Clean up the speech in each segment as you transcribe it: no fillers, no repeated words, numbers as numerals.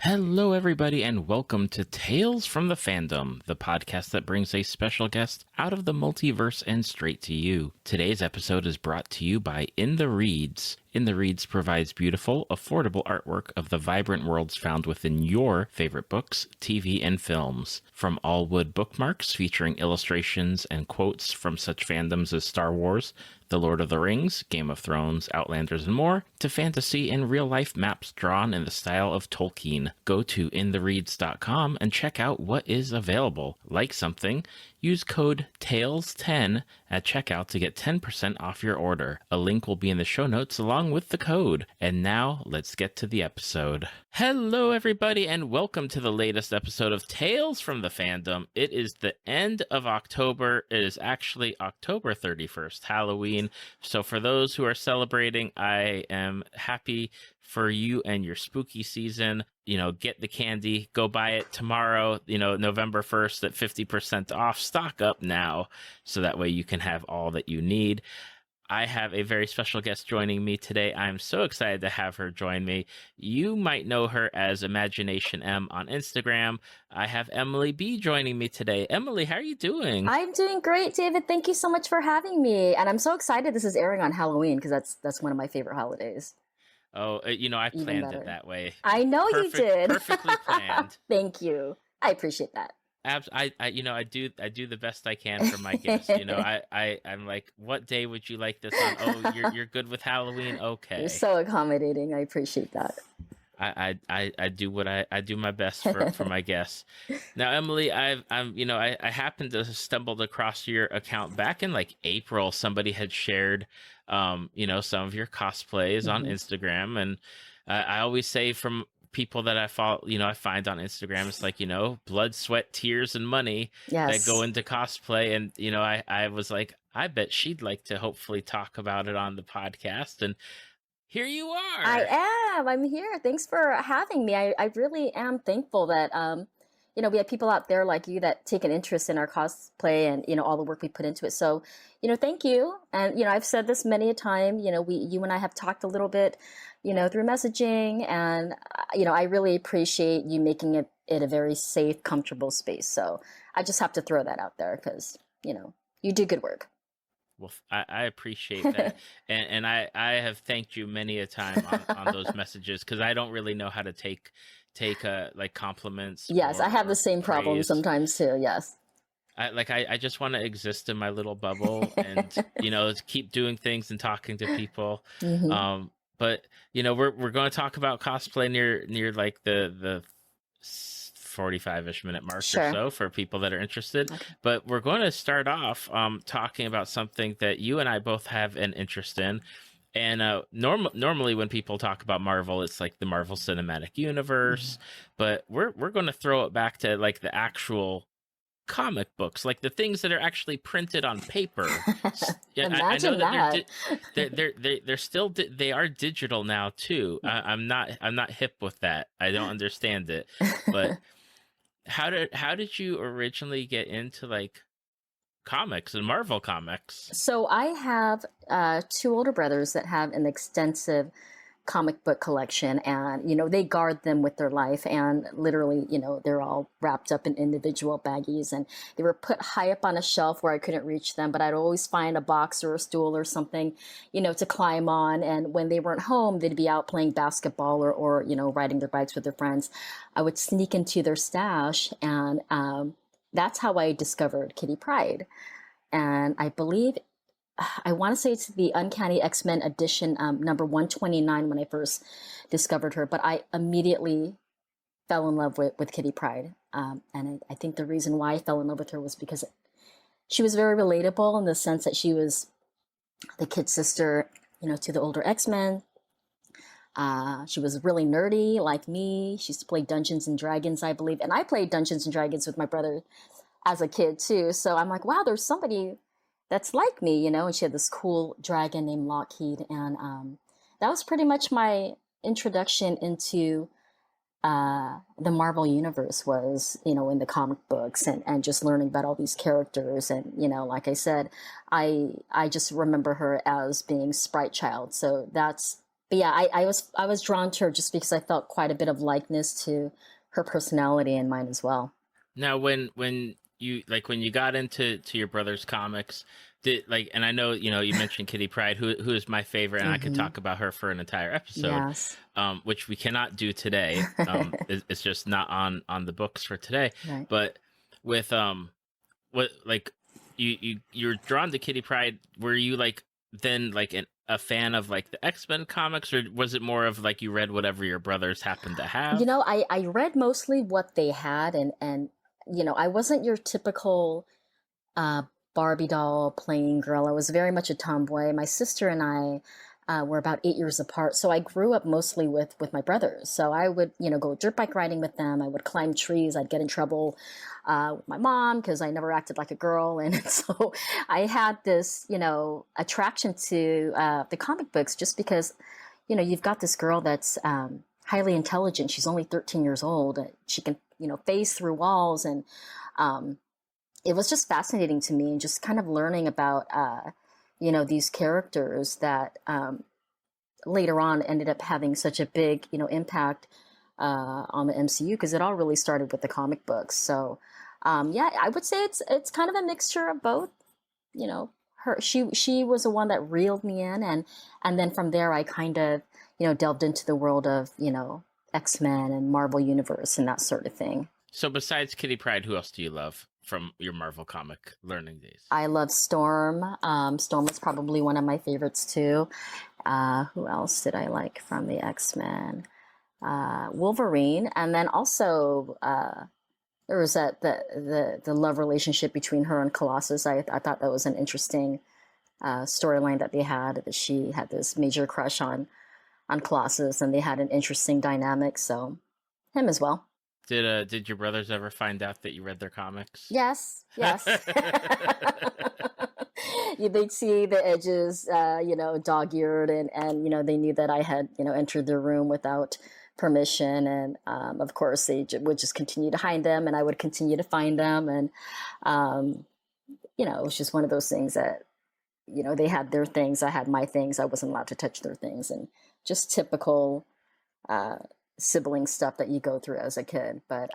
Hello, everybody, and welcome to Tales from the Fandom, the podcast that brings a special guest out of the multiverse and straight to you. Today's episode is brought to you by In the Reads. In the Reads provides beautiful, affordable artwork of the vibrant worlds found within your favorite books, TV, and films. From all wood bookmarks featuring illustrations and quotes from such fandoms as Star Wars, The Lord of the Rings, Game of Thrones, Outlanders, and more, to fantasy and real-life maps drawn in the style of Tolkien. Go to inthereads.com and check out what is available. Like something? Use code TALES10 at checkout to get 10% off your order. A link will be in the show notes along with the code. And now, let's get to the episode. Hello, everybody, and welcome to the latest episode of Tales from the Fandom. It is the end of October. It is actually October 31st, Halloween. So for those who are celebrating, I am happy for you and your spooky season. You know, get the candy, go buy it tomorrow, November 1st at 50% off. Stock up now so that way you can have all that you need. I have a very special guest joining me today. I'm so excited to have her join me. You might know her as Imagination.Em on Instagram. I have Emily B joining me today. Emily, how are you doing? I'm doing great, David. Thank you so much for having me. And I'm so excited this is airing on Halloween because that's one of my favorite holidays. Oh, I planned it that way. I know you did. Perfectly planned. Thank you. I appreciate that. I do the best I can for my guests. I'm like, what day would you like this on? Oh, you're good with Halloween? Okay. You're so accommodating. I appreciate that. I do my best for my guests. Now, Emily, I happened to stumbled across your account back in like April. Somebody had shared, some of your cosplays on Instagram, and I always say from people that I follow, I find on Instagram, it's like, blood, sweat, tears, and money that go into cosplay. And, I was like, I bet she'd like to hopefully talk about it on the podcast. And here you are. I am. I'm here. Thanks for having me. I really am thankful that, we have people out there like you that take an interest in our cosplay and, all the work we put into it. So, thank you. And, I've said this many a time, you and I have talked a little bit, through messaging, and, I really appreciate you making it a very safe, comfortable space. So I just have to throw that out there because, you do good work. Well, I appreciate that. and I have thanked you many a time on those messages because I don't really know how to take like compliments. Yes, I have the same problem sometimes too. Yes. I just want to exist in my little bubble and, keep doing things and talking to people. Mm-hmm. But, we're going to talk about cosplay near like the 45-ish minute mark or so for people that are interested. Okay. But we're going to start off talking about something that you and I both have an interest in. And normally when people talk about Marvel, it's like the Marvel Cinematic Universe. But we're going to throw it back to like the actual comic books, like the things that are actually printed on paper. I know that they're still they are digital now too. I'm not hip with that. I don't understand it. But how did you originally get into like comics and Marvel comics? So I have two older brothers that have an extensive comic book collection, and they guard them with their life, and literally they're all wrapped up in individual baggies, and they were put high up on a shelf where I couldn't reach them, but I'd always find a box or a stool or something to climb on. And when they weren't home, they'd be out playing basketball or riding their bikes with their friends. I would sneak into their stash, and that's how I discovered Kitty Pryde. And I believe I want to say it's the Uncanny X-Men edition, number 129 when I first discovered her, but I immediately fell in love with Kitty Pryde. And I think the reason why I fell in love with her was because she was very relatable in the sense that she was the kid sister, to the older X-Men. She was really nerdy like me. She used to play Dungeons and Dragons, I believe. And I played Dungeons and Dragons with my brother as a kid too. So I'm like, wow, there's somebody that's like me, and she had this cool dragon named Lockheed. And that was pretty much my introduction into the Marvel universe was, in the comic books and just learning about all these characters. And, like I said, I just remember her as being Sprite Child. So that's But yeah, I was drawn to her just because I felt quite a bit of likeness to her personality and mine as well. Now, when you got into your brother's comics, did like, and I know you mentioned Kitty Pryde, who is my favorite, and I could Hmm. talk about her for an entire episode, Yes. which we cannot do today. It's just not on the books for today. Right. But with what like you're drawn to Kitty Pryde, were you like then like a fan of like the X-Men comics, or was it more of like you read whatever your brothers happened to You have? know, I read mostly what they had, and you know, I wasn't your typical uh, Barbie doll playing girl. I was very much a tomboy. My sister and I were about 8 years apart, so I grew up mostly with my brothers. So I would, you know, go dirt bike riding with them. I would climb trees. I'd get in trouble with my mom because I never acted like a girl, and so I had this, you know, attraction to the comic books just because, you know, you've got this girl that's highly intelligent. She's only 13 years old. She can, you know, phase through walls, and um, it was just fascinating to me, and just kind of learning about you know, these characters that later on ended up having such a big, you know, impact on the MCU, because it all really started with the comic books. So yeah, I would say it's kind of a mixture of both. You know, she was the one that reeled me in, and then from there I kind of, you know, delved into the world of, you know, X-Men and Marvel Universe and that sort of thing. So besides Kitty Pryde, who else do you love from your Marvel comic learning days? I love Storm. Storm is probably one of my favorites too. Who else did I like from the X-Men? Wolverine, and then also there was the love relationship between her and Colossus. I thought that was an interesting storyline that they had. That she had this major crush on Colossus, and they had an interesting dynamic. So him as well. Did your brothers ever find out that you read their comics? Yes, yes. They'd see the edges, you know, dog-eared, and you know, they knew that I had, you know, entered their room without permission, and of course they would just continue to hide them, and I would continue to find them, and um, you know, it was just one of those things that, you know, they had their things, I had my things, I wasn't allowed to touch their things, and just typical uh, sibling stuff that you go through as a kid. But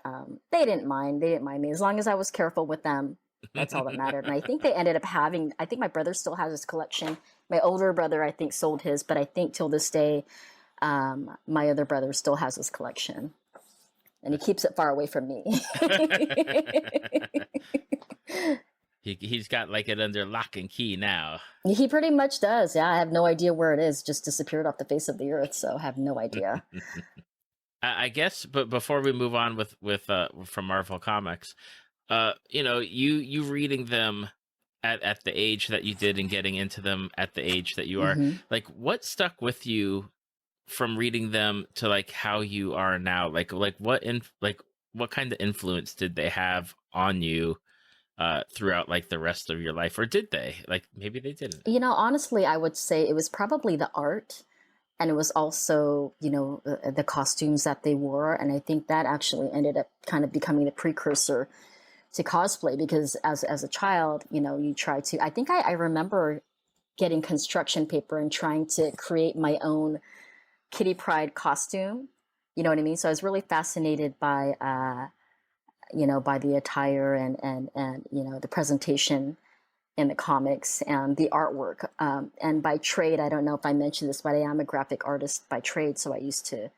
they didn't mind. They didn't mind me as long as I was careful with them. That's all that mattered. And I think they ended up having. I think my brother still has his collection. My older brother, I think, sold his, but I think till this day, my other brother still has his collection, and he keeps it far away from me. He's got like it under lock and key now. He pretty much does. Yeah, I have no idea where it is. Just disappeared off the face of the earth. So I have no idea. I guess, but before we move on with from Marvel Comics, you know, you reading them at the age that you did and getting into them at the age that you are, Hmm. like what stuck with you from reading them to like how you are now? Like what kind of influence did they have on you throughout like the rest of your life, or did they? Like maybe they didn't. You know, honestly, I would say it was probably the art, and it was also, you know, the costumes that they wore, and I think that actually ended up kind of becoming the precursor to cosplay, because as a child, you know, you try to. I think I remember getting construction paper and trying to create my own Kitty Pryde costume. You know what I mean? So I was really fascinated by you know, by the attire, and you know, the presentation in the comics and the artwork. And by trade, I don't know if I mentioned this, but I am a graphic artist by trade. So I used to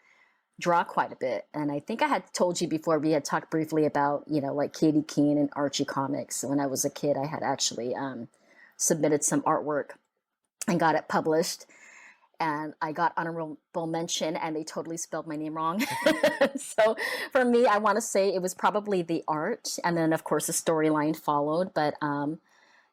draw quite a bit. And I think I had told you before, we had talked briefly about, you know, like Katie Keene and Archie comics. When I was a kid, I had actually submitted some artwork and got it published. And I got honorable mention, and they totally spelled my name wrong. So for me, I want to say it was probably the art, and then of course the storyline followed. But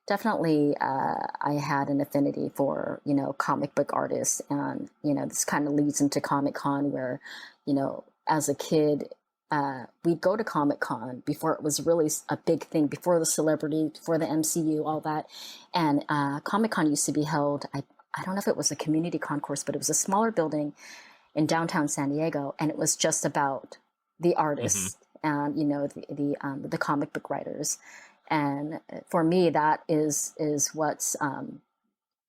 definitely, I had an affinity for, you know, comic book artists, and you know, this kind of leads into Comic Con, where, you know, as a kid, we'd go to Comic Con before it was really a big thing, before the celebrity, before the MCU, all that, and Comic Con used to be held. I don't know if it was a community concourse, but it was a smaller building in downtown San Diego, and it was just about the Hmm. artists and, you know, the comic book writers. And for me, that is what's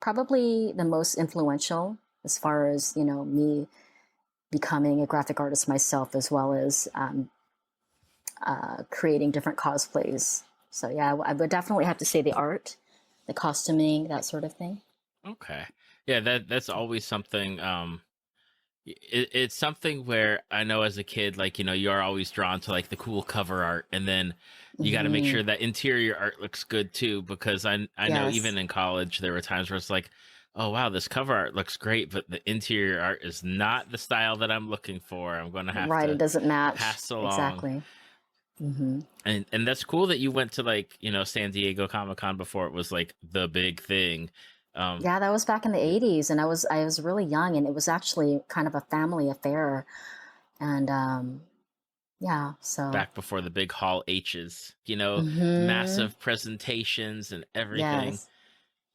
probably the most influential as far as, me becoming a graphic artist myself, as well as creating different cosplays. So yeah, I would definitely have to say the art, the costuming, that sort of thing. Okay. Yeah, that's always something. It's something where I know as a kid, like, you're always drawn to like the cool cover art, and then you got to make Hmm. sure that interior art looks good too. Because I know Yes. even in college there were times where it's like, oh wow, this cover art looks great, but the interior art is not the style that I'm looking for. I'm going to have Right. It to doesn't match. pass along. Exactly. Hmm. And that's cool that you went to like, San Diego Comic-Con before it was like the big thing. Um, Yeah, that was back in the 80s, and I was really young, and it was actually kind of a family affair. And yeah, so Back before the big hall H's, hmm massive presentations and everything. yes.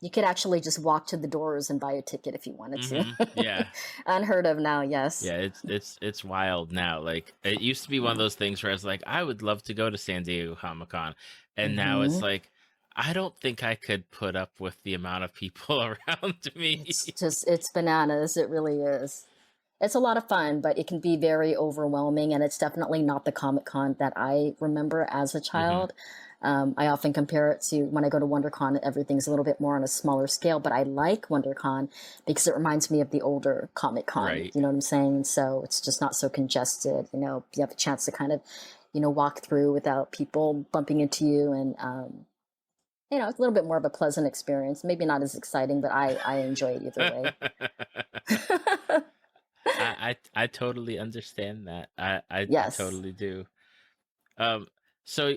You could actually just walk to the doors and buy a ticket if you wanted to. Yeah. Unheard of now, yes. Yeah, it's wild now. Like it used to be one of Yeah. those things where I was like, I would love to go to San Diego Comic Con. And now it's Hmm. like, I don't think I could put up with the amount of people around me. It's bananas. It really is. It's a lot of fun, but it can be very overwhelming, and it's definitely not the Comic Con that I remember as a Hmm. child. I often compare it to when I go to WonderCon. Everything's a little bit more on a smaller scale, but I like WonderCon because it reminds me of the older Comic Con. Right. You know what I'm saying? So it's just not so congested. You have a chance to kind of, walk through without people bumping into you, and it's a little bit more of a pleasant experience. Maybe not as exciting, but I enjoy it either way. I totally understand that. I Yes. totally do. Um, so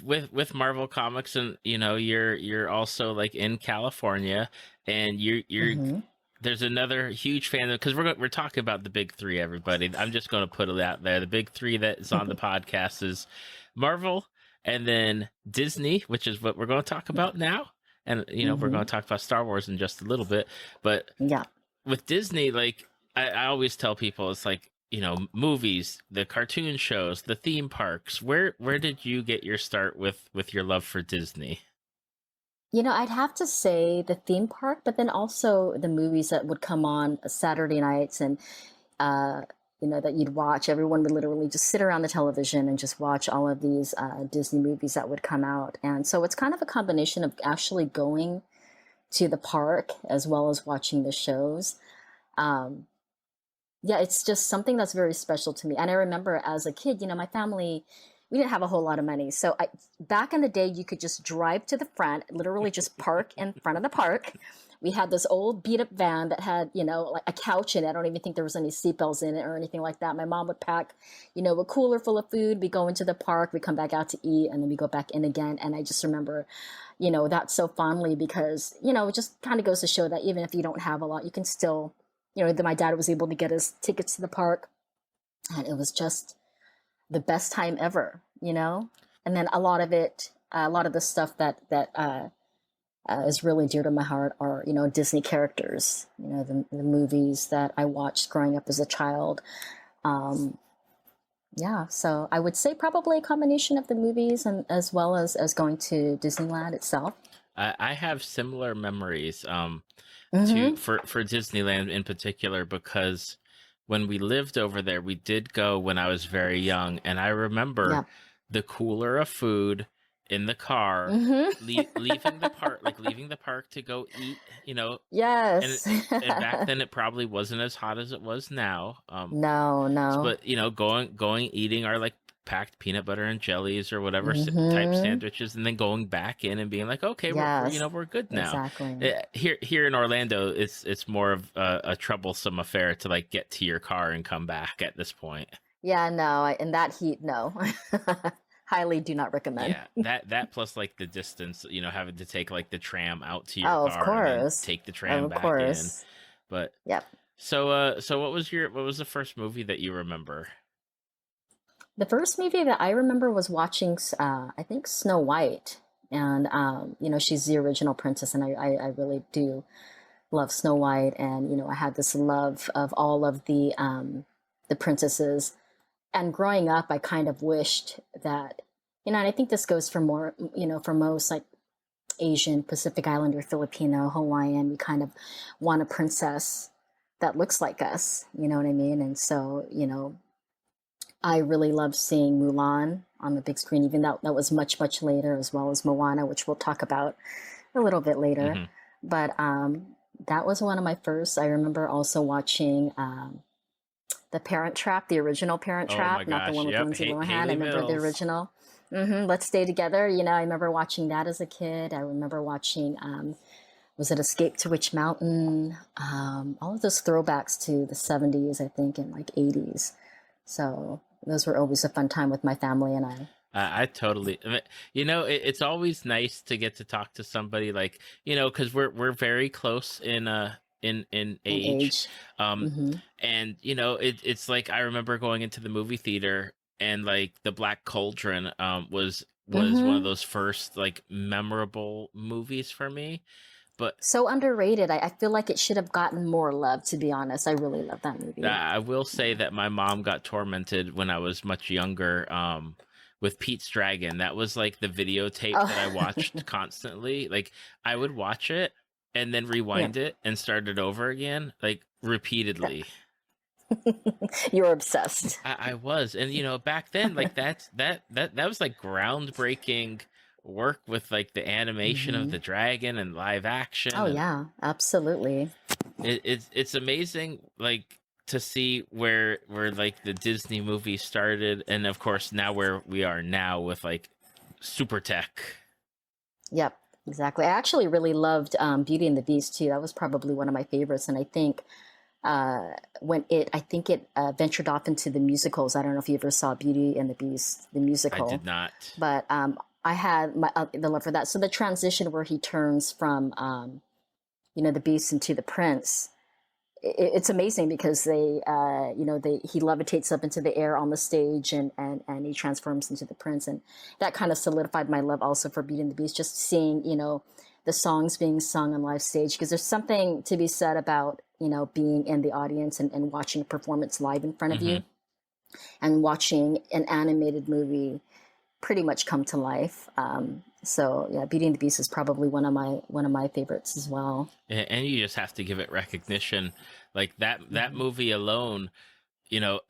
with Marvel Comics, and you're also like in California, and you're Hmm. there's another huge fan because we're talking about the big three. Everybody, I'm just going to put it out there. The big three that is on the podcast is Marvel, and then Disney, which is what we're going to talk about now. And we're going Hmm. to talk about Star Wars in just a little bit, but Yeah. with Disney, like I always tell people, it's like movies, the cartoon shows, the theme parks. Where did you get your start with your love for Disney? I'd have to say the theme park, but then also the movies that would come on Saturday nights, and uh, that you'd watch. Everyone would literally just sit around the television and just watch all of these Disney movies that would come out. And so it's kind of a combination of actually going to the park as well as watching the shows. Um, yeah, it's just something that's very special to me. And I remember as a kid, my family, we didn't have a whole lot of money. So back in the day, you could just drive to the front, literally just park in front of the park. We had this old beat up van that had, like a couch in it. I don't even think there was any seatbelts in it or anything like that. My mom would pack, a cooler full of food. We go into the park, we come back out to eat, and then we go back in again. And I just remember, that so fondly because, it just kind of goes to show that even if you don't have a lot, you can still, that my dad was able to get us tickets to the park, and it was just the best time ever. And then a lot of the stuff that is really dear to my heart are Disney characters. The movies that I watched growing up as a child. Um, yeah, so I would say probably a combination of the movies and as well as going to Disneyland itself. I have similar memories to Hmm. for Disneyland in particular, because when we lived over there, we did go when I was very young, and I remember Yeah. the cooler of food in the car, Hmm. leaving the park to go eat, and Yes. and back then it probably wasn't as hot as it was now. No, no. But going eating our like packed peanut butter and jellies or whatever type Hmm. sandwiches, and then going back in and being like, okay, we're Yes, we're good now. exactly. Here in Orlando, it's more of a troublesome affair to like get to your car and come back at this point. Yeah, no, in that heat, no. Highly do not recommend. Yeah, that plus like the distance, having to take like the tram out to your Oh, of car and then course. take the tram Of back in. course. But Yep. so what was the first movie that you remember? The first movie that I remember was watching, I think, Snow White. And, she's the original princess, and I really do love Snow White. And, I had this love of all of the princesses. And growing up, I kind of wished that, and I think this goes for more, for most like Asian, Pacific Islander, Filipino, Hawaiian, we kind of want a princess that looks like us. You know what I mean? And so, I really loved seeing Mulan on the big screen, even though that was much, much later, as well as Moana, which we'll talk about a little bit later. Hmm. But that was one of my first. I remember also watching The Parent Trap, the original Parent Oh my Trap, not the gosh. one with Yep. Lindsay Lohan. I Haley remember the Mills. original. Let's Stay Together. I remember watching that as a kid. I remember watching, was it Escape to Witch Mountain? All of those throwbacks to the 70s, I think, and like 80s. So those were always a fun time with my family and I. I totally, it's always nice to get to talk to somebody like, because we're very close in In age, age. um, Hmm. and it's like I remember going into the movie theater and like the Black Cauldron was one of Hmm. those first like memorable movies for me. But So underrated. I feel like it should have gotten more love, to be honest. I really love that movie. I will say that my mom got tormented when I was much younger, with Pete's Dragon. That was like the videotape that I Oh, watched constantly. Like I would watch it and then yeah. rewind it and start it over again, like repeatedly. You're obsessed. I was, and back then, like that was like groundbreaking work with like the animation of Hmm. the dragon and live action, Oh, and yeah, absolutely. it's amazing like to see where like the Disney movie started, and of course now where we are now with like super tech. Yep, exactly. I actually really loved Beauty and the Beast too. That was probably one of my favorites. And I think I think it ventured off into the musicals. I don't know if you ever saw Beauty and the Beast, the I did musical, not. but I had the love for that. So the transition where he turns from, the Beast into the Prince, it's amazing because he levitates up into the air on the stage and he transforms into the prince, and that kind of solidified my love also for Beauty and the Beast. Just seeing the songs being sung on live stage, because there's something to be said about being in the audience and watching a performance live in front of Hmm. you and watching an animated movie pretty much come to life. So yeah, Beauty and the Beast is probably one of my favorites as well. And you just have to give it recognition, like that Hmm. movie alone,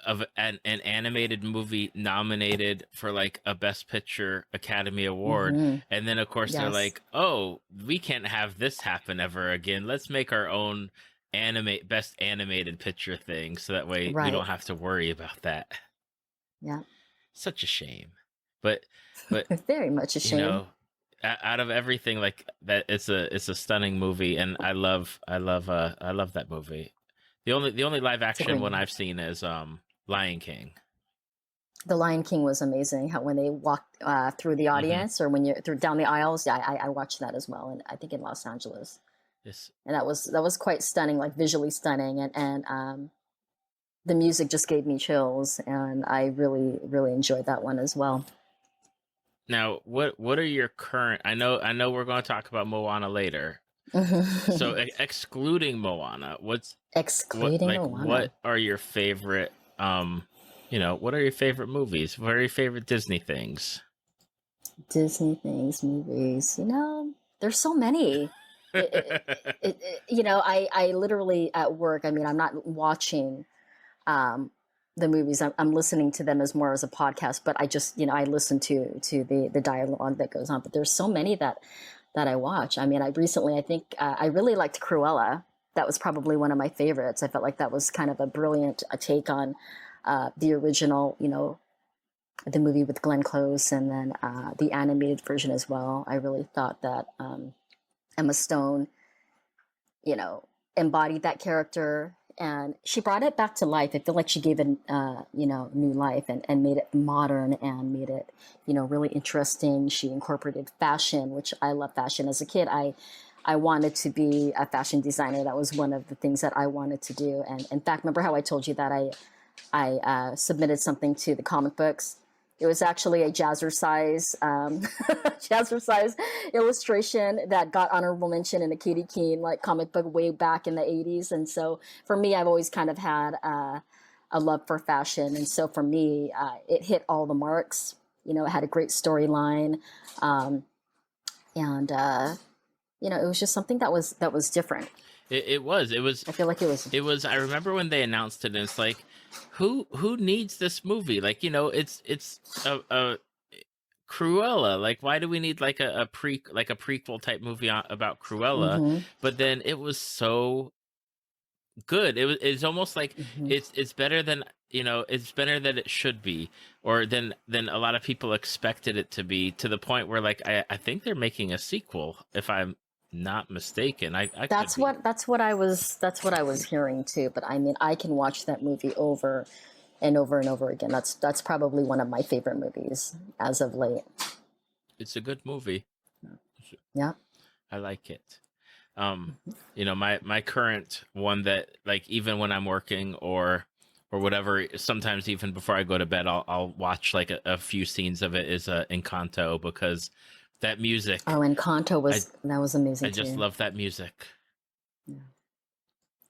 of an animated movie nominated for like a Best Picture Academy Award. Hmm. And then, of course, they're Yes. like, oh, we can't have this happen ever again. Let's make our own Best Animated Picture thing so that way we Right. don't have to worry about that. Yeah. Such a shame. But, but, Very much a you shame. know, out of everything like that, it's a stunning movie, and I love that movie. The only live It's a action great one movie. I've seen is Lion King. The Lion King was amazing. How when they walked through the Hmm. audience or when you're through down the aisles, yeah, I watched that as well, and I think in Los Angeles, This and that was quite stunning, like visually stunning, and the music just gave me chills, and I really really enjoyed that one as well. Now, what are your current? I know we're going to talk about Moana later. So excluding Moana, Excluding what Moana. are your favorite what are your favorite movies? What are your favorite Disney things? Disney things, movies. There's so many. I literally at work. I mean, I'm not watching um, the movies. I'm listening to them as more as a podcast. But I just, I listen to the dialogue that goes on. But there's so many that I watch. I mean, I think I really liked Cruella. That was probably one of my favorites. I felt like that was kind of a brilliant take on the original, the movie with Glenn Close, and then the animated version as well. I really thought that Emma Stone, you know, embodied that character, and she brought it back to life. I feel like she gave it, new life, and made it modern and made it, really interesting. She incorporated fashion, which I love fashion. As a kid, I wanted to be a fashion designer. That was one of the things that I wanted to do. And in fact, remember how I told you that I submitted something to the comic books. It was actually a jazzercise, jazzercise illustration that got honorable mention in a Katie Keene like comic book way back in the '80s. And so for me, I've always kind of had a love for fashion, and so for me, it hit all the marks. It had a great storyline, and it was just something that was different. It was. I feel like it was. It was. I remember when they announced it, and it's like, who needs this movie? Like, it's a Cruella. Like, why do we need like a prequel type movie about Cruella? Mm-hmm. But then it was so good. It's almost like Mm-hmm. it's better than it's better than it should be, or than a lot of people expected it to be, to the point where like I think they're making a sequel, if I'm not mistaken. I could be. That's what I was hearing too. But I mean, I can watch that movie over and over and over again. That's probably one of my favorite movies as of late. It's a good movie. Yeah. I like it. My current one that, like, even when I'm working or whatever, sometimes even before I go to bed, I'll watch like a few scenes of it, is Encanto, because that music. Oh, and Encanto was amazing I just too. love that music. Yeah.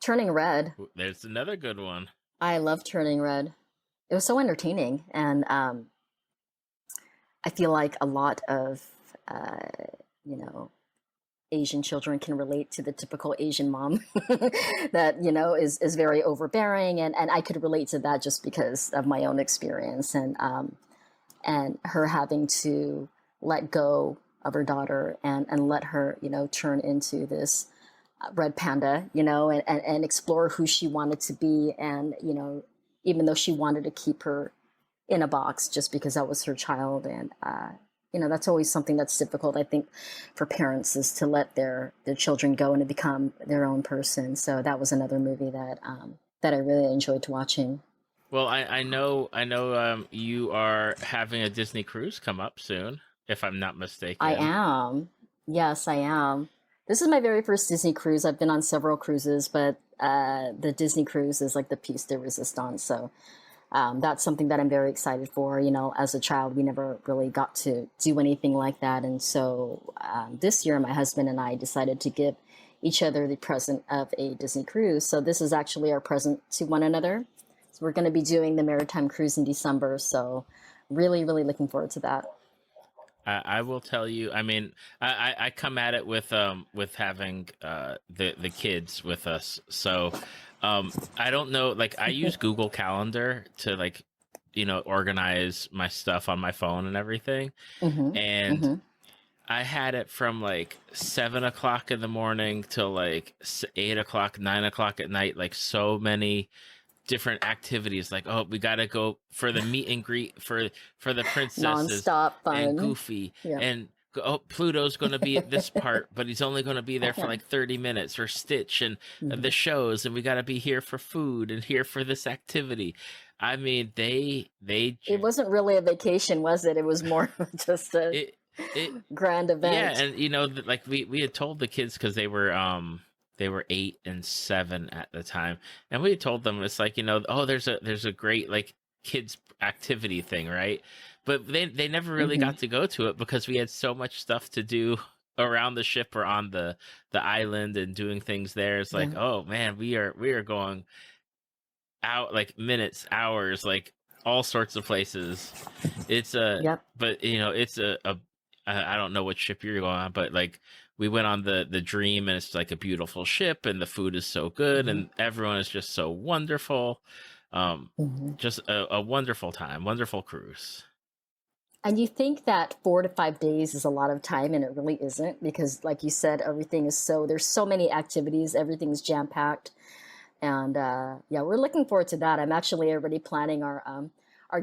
Turning Red. There's another good one. I love Turning Red. It was so entertaining, and I feel like a lot of you know Asian children can relate to the typical Asian mom that is very overbearing, and I could relate to that just because of my own experience, and her having to let go of her daughter and let her turn into this red panda, and explore who she wanted to be, and even though she wanted to keep her in a box just because that was her child. And that's always something that's difficult, I think, for parents, is to let their children go and to become their own person. So that was another movie that I really enjoyed watching. Well, I know you are having a Disney cruise come up soon, if I'm not I mistaken. am. Yes, I am. This is my very first Disney cruise. I've been on several cruises, but the Disney cruise is like the piece de resistance. So that's something that I'm very excited for. As a child, we never really got to do anything like that. And so this year, my husband and I decided to give each other the present of a Disney cruise. So this is actually our present to one another. So we're going to be doing the Maritime cruise in December. So really, really looking forward to that. I will tell you. I mean, I come at it with having the kids with us. So I don't know. Like, I use Google Calendar to, like, organize my stuff on my phone and everything. Mm-hmm. And Mm-hmm. I had it from like 7 o'clock in the morning till like 8 o'clock, 9 o'clock at night. Like, so many different activities, like, oh, we gotta go for the meet and greet for the princesses Nonstop and fun. Goofy, Yeah. and oh, Pluto's gonna be at this part, but he's only gonna be there for like 30 minutes, or Stitch and Mm-hmm. the shows, and we gotta be here for food and here for this activity. I mean, It wasn't really a vacation, was it? It was more just a it it grand yeah, event. and like, we had told the kids, because they were 8 and 7 at the time, and we had told them, it's like, oh, there's a great, like, kids activity thing, right? But they never really Mm-hmm. got to go to it, because we had so much stuff to do around the ship or on the island and doing things there. It's like, Yeah. oh man, we are going out, like, minutes, hours, like, all sorts of places. It's a Yep. But it's a I don't know what ship you're going on, but like, we went on the Dream, and it's like a beautiful ship, and the food is so good, Mm-hmm. and everyone is just so wonderful. Um, Mm-hmm. just a wonderful time, wonderful cruise. And you think that 4 to 5 days is a lot of time, and it really isn't, because, like you said, there's so many activities, everything's jam packed. And yeah, we're looking forward to that. I'm actually already planning our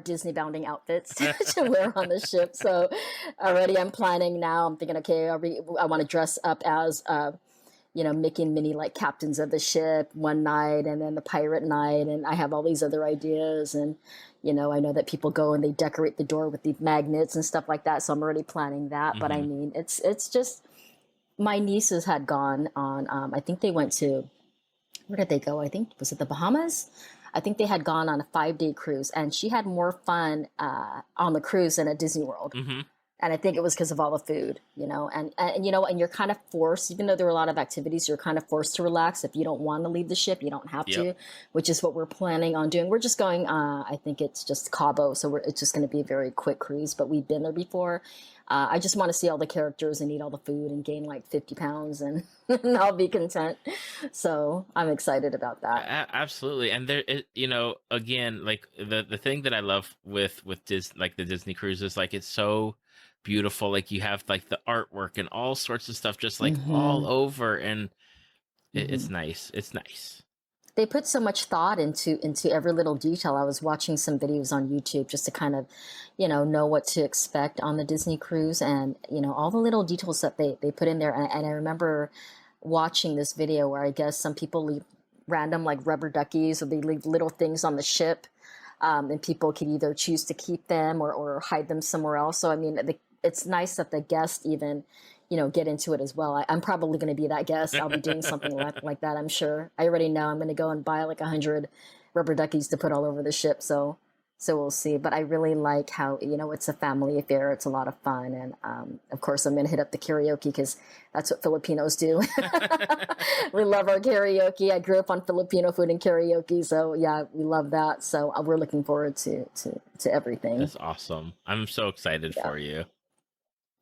Disney bounding outfits to wear on the ship. So already I'm planning now. I'm thinking, okay, I want to dress up as Mickey and Minnie, like captains of the ship one night, and then the pirate night. And I have all these other ideas. And, I know that people go and they decorate the door with the magnets and stuff like that. So I'm already planning that. But I Hmm. mean, it's just, my nieces had gone on, I think they went to, where did they go? I think, was it the Bahamas? I think they had gone on a 5-day cruise, and she had more fun on the cruise than at Disney World. Hmm. And I think it was because of all the food, and you know, and you're kind of forced, even though there are a lot of activities, you're kind of forced to relax. If you don't want to leave the ship, you don't have Yep. to, which is what we're planning on doing. We're just going, I think it's just Cabo. So it's just going to be a very quick cruise, but we've been there before. I just want to see all the characters and eat all the food and gain like 50 pounds and, and I'll be content. So I'm excited about that. Absolutely. And there, again, like the thing that I love with like the Disney cruises, like it's so beautiful. Like you have like the artwork and all sorts of stuff just like all Hmm. over, and it's Hmm. nice. It's nice. They put so much thought into every little detail. I was watching some videos on YouTube just to kind of, know what to expect on the Disney cruise, and all the little details that they put in there. And I remember watching this video where I guess some people leave random like rubber duckies, or they leave little things on the ship, and people could either choose to keep them or hide them somewhere else. So I mean, it's nice that the guests even, get into it as well. I'm probably going to be that guest. I'll be doing something like that. I'm sure. I already know I'm going to go and buy like 100 rubber duckies to put all over the ship. So we'll see. But I really like how, it's a family affair. It's a lot of fun. And of course, I'm going to hit up the karaoke because that's what Filipinos do. We love our karaoke. I grew up on Filipino food and karaoke. So yeah, we love that. So we're looking forward to everything. That's awesome. I'm so excited Yeah. for you.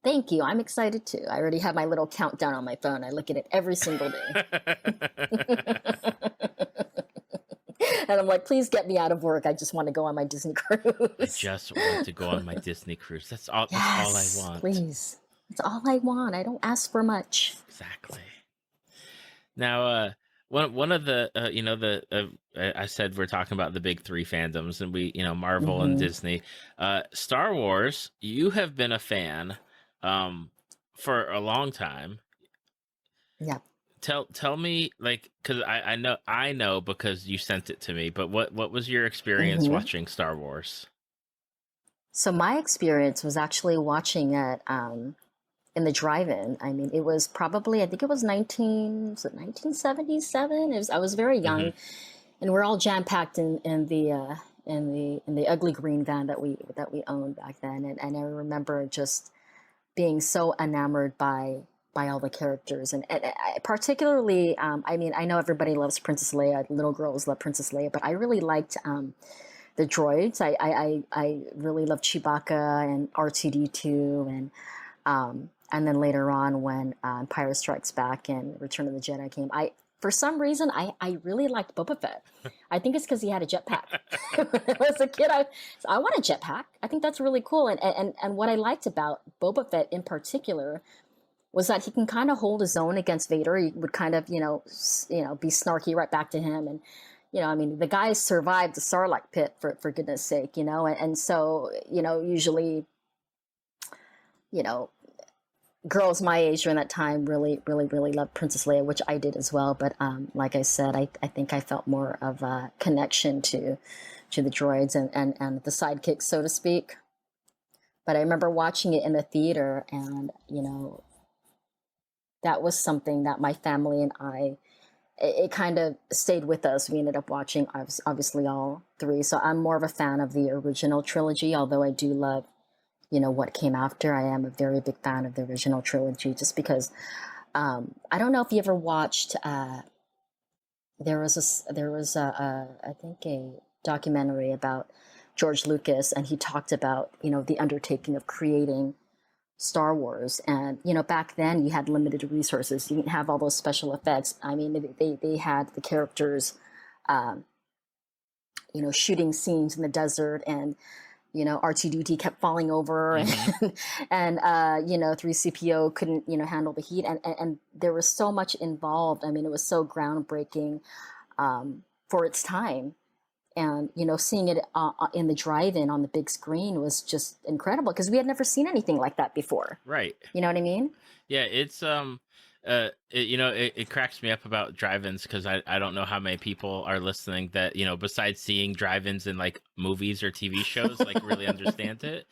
Thank you. I'm excited too. I already have my little countdown on my phone. I look at it every single day. And I'm like, please get me out of work. I just want to go on my Disney cruise. I just want to go on my Disney cruise. That's all. Yes, That's all I want. please. That's all I want. I don't ask for much. Exactly. Now, one of the I said we're talking about the big three fandoms, and we Marvel and Disney. Star Wars. You have been a fan, for a long time. Yeah. Tell me, like, because I know because you sent it to me. But what was your experience watching Star Wars? So my experience was actually watching it in the drive-in. I mean, it was probably, I think it was 1977. I was very young, and we're all jam-packed in the ugly green van that we owned back then. And I remember just being so enamored by all the characters, and particularly, I mean, I know everybody loves Princess Leia. Little girls love Princess Leia, but I really liked the droids. I really loved Chewbacca and R2D2, and then later on when Empire Strikes Back and Return of the Jedi came, for some reason I really liked Boba Fett. I think it's because he had a jetpack. When I was a kid, I want a jetpack. I think that's really cool. And what I liked about Boba Fett in particular was that he can kind of hold his own against Vader. He would kind of, be snarky right back to him. And, I mean, the guy survived the Sarlacc pit for goodness sake, and so, usually, girls my age during that time really, really, really loved Princess Leia, which I did as well. But like I said, I think I felt more of a connection to the droids and the sidekicks, so to speak. But I remember watching it in the theater, and, that was something that my family and it kind of stayed with us. We ended up watching obviously all three. So I'm more of a fan of the original trilogy, although I do love, what came after. I am a very big fan of the original trilogy just because I don't know if you ever watched, there was I think a documentary about George Lucas, and he talked about, the undertaking of creating Star Wars. And, back then you had limited resources. You didn't have all those special effects. I mean, they had the characters, shooting scenes in the desert, and, R2D2 kept falling over, and 3CPO couldn't, handle the heat. And there was so much involved. I mean, it was so groundbreaking for its time. And, seeing it in the drive-in on the big screen was just incredible because we had never seen anything like that before. Right. You know what I mean? Yeah, it's it cracks me up about drive-ins because I don't know how many people are listening that, besides seeing drive-ins in like movies or TV shows, like really understand it.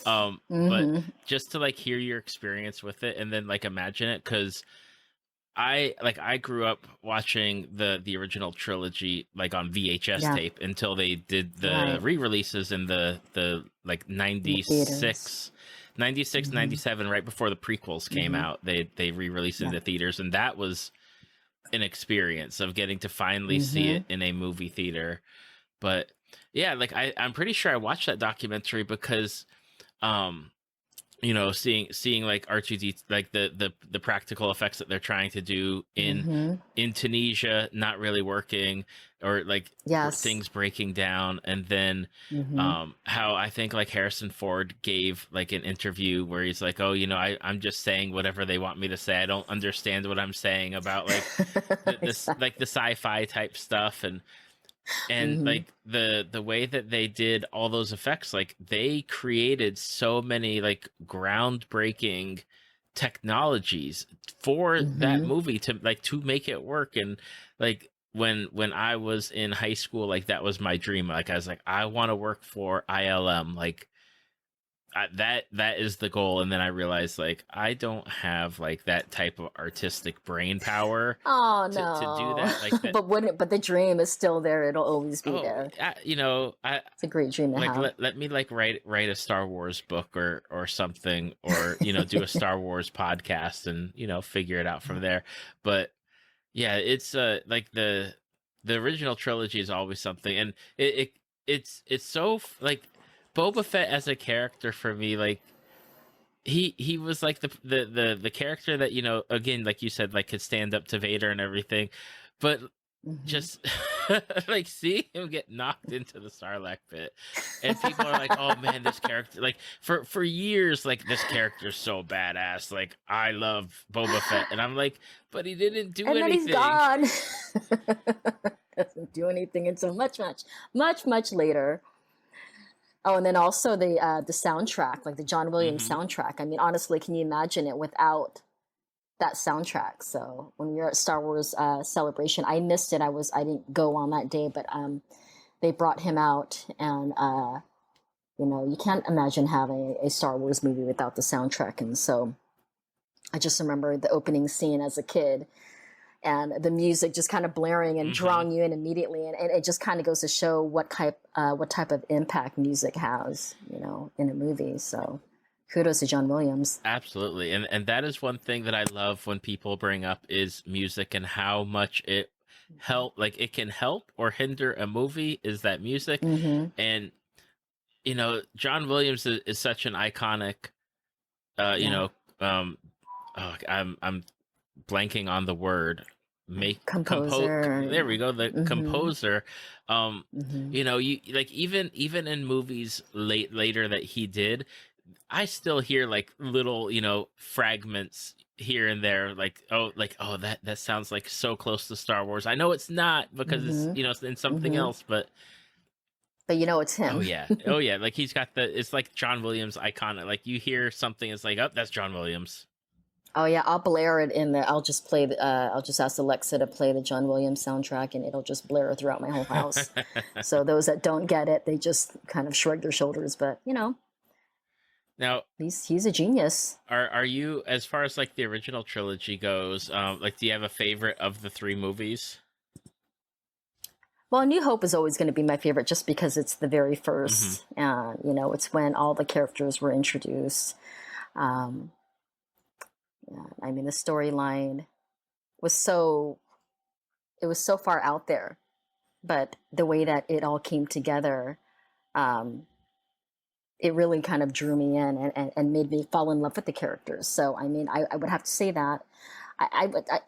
But just to like hear your experience with it and then like imagine it, because I grew up watching the original trilogy like on VHS tape until they did the re-releases in the like In the 96 96, Mm-hmm. 97, right before the prequels came Mm-hmm. out. They re-released it in the theaters, and that was an experience of getting to finally see Mm-hmm. it in a movie theater. But yeah, like I'm pretty sure I watched that documentary because um seeing like R2D, like the practical effects that they're trying to do Mm-hmm. in Tunisia not really working, or like Yes. things breaking down. And then Mm-hmm. how I think like Harrison Ford gave like an interview where he's like, oh, I'm just saying whatever they want me to say. I don't understand what I'm saying about like this Exactly. like the sci-fi type stuff. And Mm-hmm. like the way that they did all those effects, like they created so many like groundbreaking technologies for that Mm-hmm. movie to make it work. And like when I was in high school, like that was my dream. Like I was like, I want to work for ILM. Like that is the goal. And then I realized like I don't have like that type of artistic brain power Oh to do no. that, like that. But the dream is still there. It'll always be Oh, there. I It's a great dream to like have. let me like write a Star Wars book or something, or do a Star Wars podcast and figure it out from there. But yeah, it's like the original trilogy is always something. And it's so like Boba Fett as a character for me, like he was like the character that again, like you said, like could stand up to Vader and everything. But Mm-hmm. just like seeing him get knocked into the Sarlacc pit, and people are like, "Oh man, this character!" Like for years, like this character's so badass. Like I love Boba Fett, and I'm like, but he didn't do And then he's anything. gone. Doesn't do anything until much later. Oh, and then also the soundtrack, like the John Williams Hmm. soundtrack. I mean, honestly, can you imagine it without that soundtrack? So when we were at Star Wars Celebration, I missed it. I didn't go on that day, but they brought him out, and you can't imagine having a Star Wars movie without the soundtrack. And so I just remember the opening scene as a kid, and the music just kind of blaring and Hmm. drawing you in immediately, and it just kind of goes to show what type of impact music has, in a movie. So kudos to John Williams. Absolutely, and that is one thing that I love when people bring up is music and how much it like it can help or hinder a movie is that music. Mm-hmm. And John Williams is such an iconic, you Yeah. know, um, oh, I'm blanking on the word. There we Composer. go. The Mm-hmm. composer. Mm-hmm. You like even in movies later that he did, I still hear like little fragments here and there, like oh that sounds like so close to Star Wars. I know it's not because it's Mm-hmm. it's in something Mm-hmm. else, but But it's oh him. yeah. Oh yeah. Like he's got it's like John Williams iconic. Like you hear something, it's like, oh, that's John Williams. Oh yeah, I'll blare it in there. I'll just play I'll just ask Alexa to play the John Williams soundtrack, and it'll just blare throughout my whole house. So those that don't get it, they just kind of shrug their shoulders. But Now, he's a genius. are you, as far as like the original trilogy goes, like do you have a favorite of the three movies? Well, New Hope is always going to be my favorite, just because it's the very Hmm. first. It's when all the characters were introduced. Um, yeah, I mean, the storyline was so it was so far out there, but the way that it all came together, um, it really kind of drew me in, and made me fall in love with the characters. So, I mean, I would have to say that.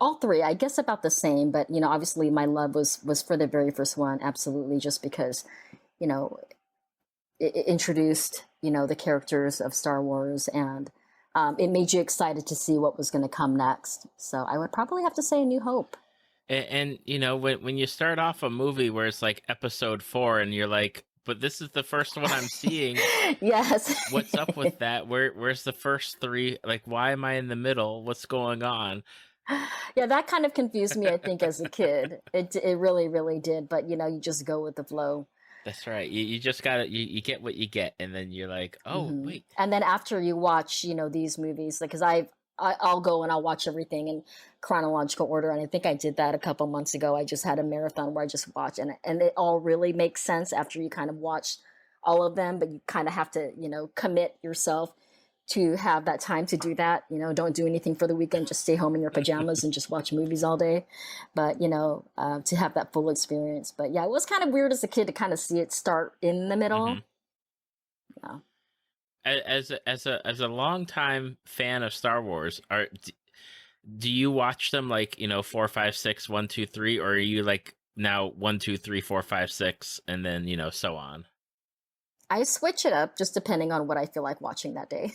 All three, I guess, about the same, but obviously, my love was for the very first one, absolutely, just because you know it introduced the characters of Star Wars, and it made you excited to see what was going to come next. So I would probably have to say A New Hope. And when you start off a movie where it's like episode 4 and you're like, but this is the first one I'm seeing. Yes. What's up with that? Where's the first three? Like, why am I in the middle? What's going on? Yeah, that kind of confused me, I think, as a kid. It really, really did. But you just go with the flow. That's right. You just gotta you get what you get, and then you're like, oh Hmm. wait. And then after you watch, these movies, like, because I'll go and I'll watch everything in chronological order, and I think I did that a couple months ago. I just had a marathon where I just watched, and it all really makes sense after you kind of watch all of them, but you kind of have to commit yourself to have that time to do that. Don't do anything for the weekend, just stay home in your pajamas and just watch movies all day. But, to have that full experience. But yeah, it was kind of weird as a kid to kind of see it start in the middle. Yeah. As a longtime fan of Star Wars, do you watch them like 4, 5, 6, 1, 2, 3, or are you like now 1, 2, 3, 4, 5, 6, and then so on? I switch it up just depending on what I feel like watching that day.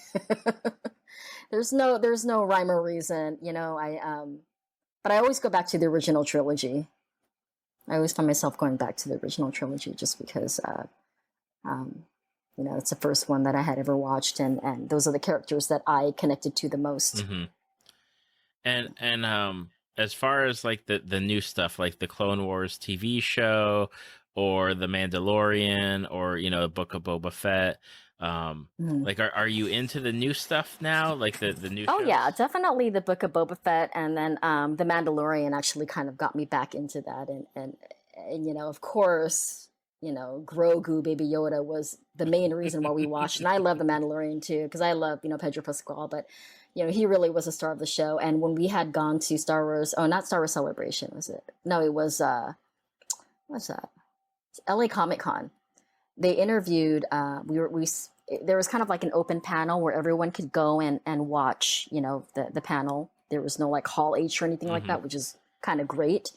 There's no rhyme or reason, but I always go back to the original trilogy. I always find myself going back to the original trilogy just because it's the first one that I had ever watched, and those are the characters that I connected to the most. Mm-hmm. And as far as like the new stuff, like the Clone Wars TV show or the Mandalorian or the Book of Boba Fett, like are you into the new stuff now, like the new oh shows? Yeah, definitely the Book of Boba Fett, and then the Mandalorian actually kind of got me back into that, and of course Grogu, Baby Yoda was the main reason why we watched. And I love the Mandalorian too, because I love Pedro Pascal, but he really was a star of the show. And when we had gone to Star Wars, not Star Wars Celebration, was it? No, it was what's that? LA Comic Con. They interviewed. There was kind of like an open panel where everyone could go and watch. The panel. There was no like Hall H or anything like that, which is kind of great.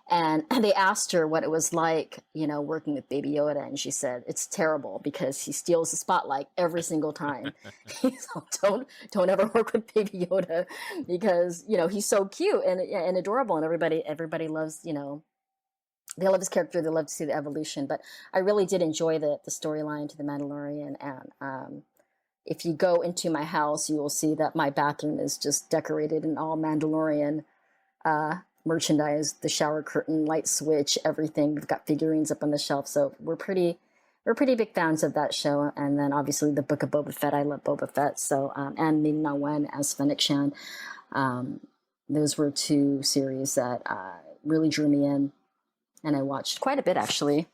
And they asked her what it was like, working with Baby Yoda. And she said, it's terrible because he steals the spotlight every single time. So don't ever work with Baby Yoda because, he's so cute and adorable. And everybody loves, they love his character. They love to see the evolution. But I really did enjoy the storyline to The Mandalorian. And if you go into my house, you will see that my bathroom is just decorated in all Mandalorian merchandise, the shower curtain, light switch, everything. We've got figurines up on the shelf, so we're pretty big fans of that show. And then obviously the Book of Boba Fett. I love Boba Fett. So and Ming-Na Wen as Fennec Shan. Those were two series that really drew me in, and I watched quite a bit actually.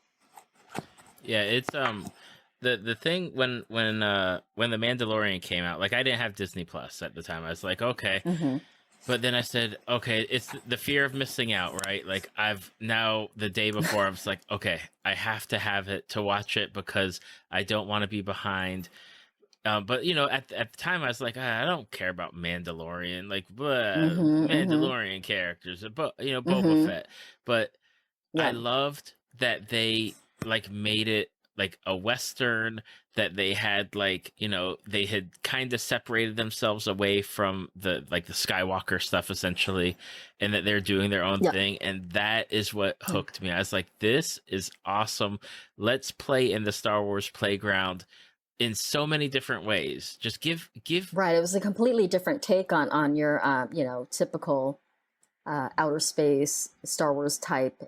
Yeah, it's the thing when the Mandalorian came out, like I didn't have Disney Plus at the time. I was like, okay. But then I said, okay, it's the fear of missing out, right? Like the day before, I was like, okay, I have to have it to watch it because I don't want to be behind. But at the time, I was like, I don't care about Mandalorian, like Mandalorian characters, but Boba Fett. But I loved that they like made it like a Western, that they had like they had kind of separated themselves away from the Skywalker stuff essentially, and that they're doing their own thing, and that is what hooked me. I was like, this is awesome. Let's play in the Star Wars playground in so many different ways. Just give right. It was a completely different take on your typical outer space Star Wars type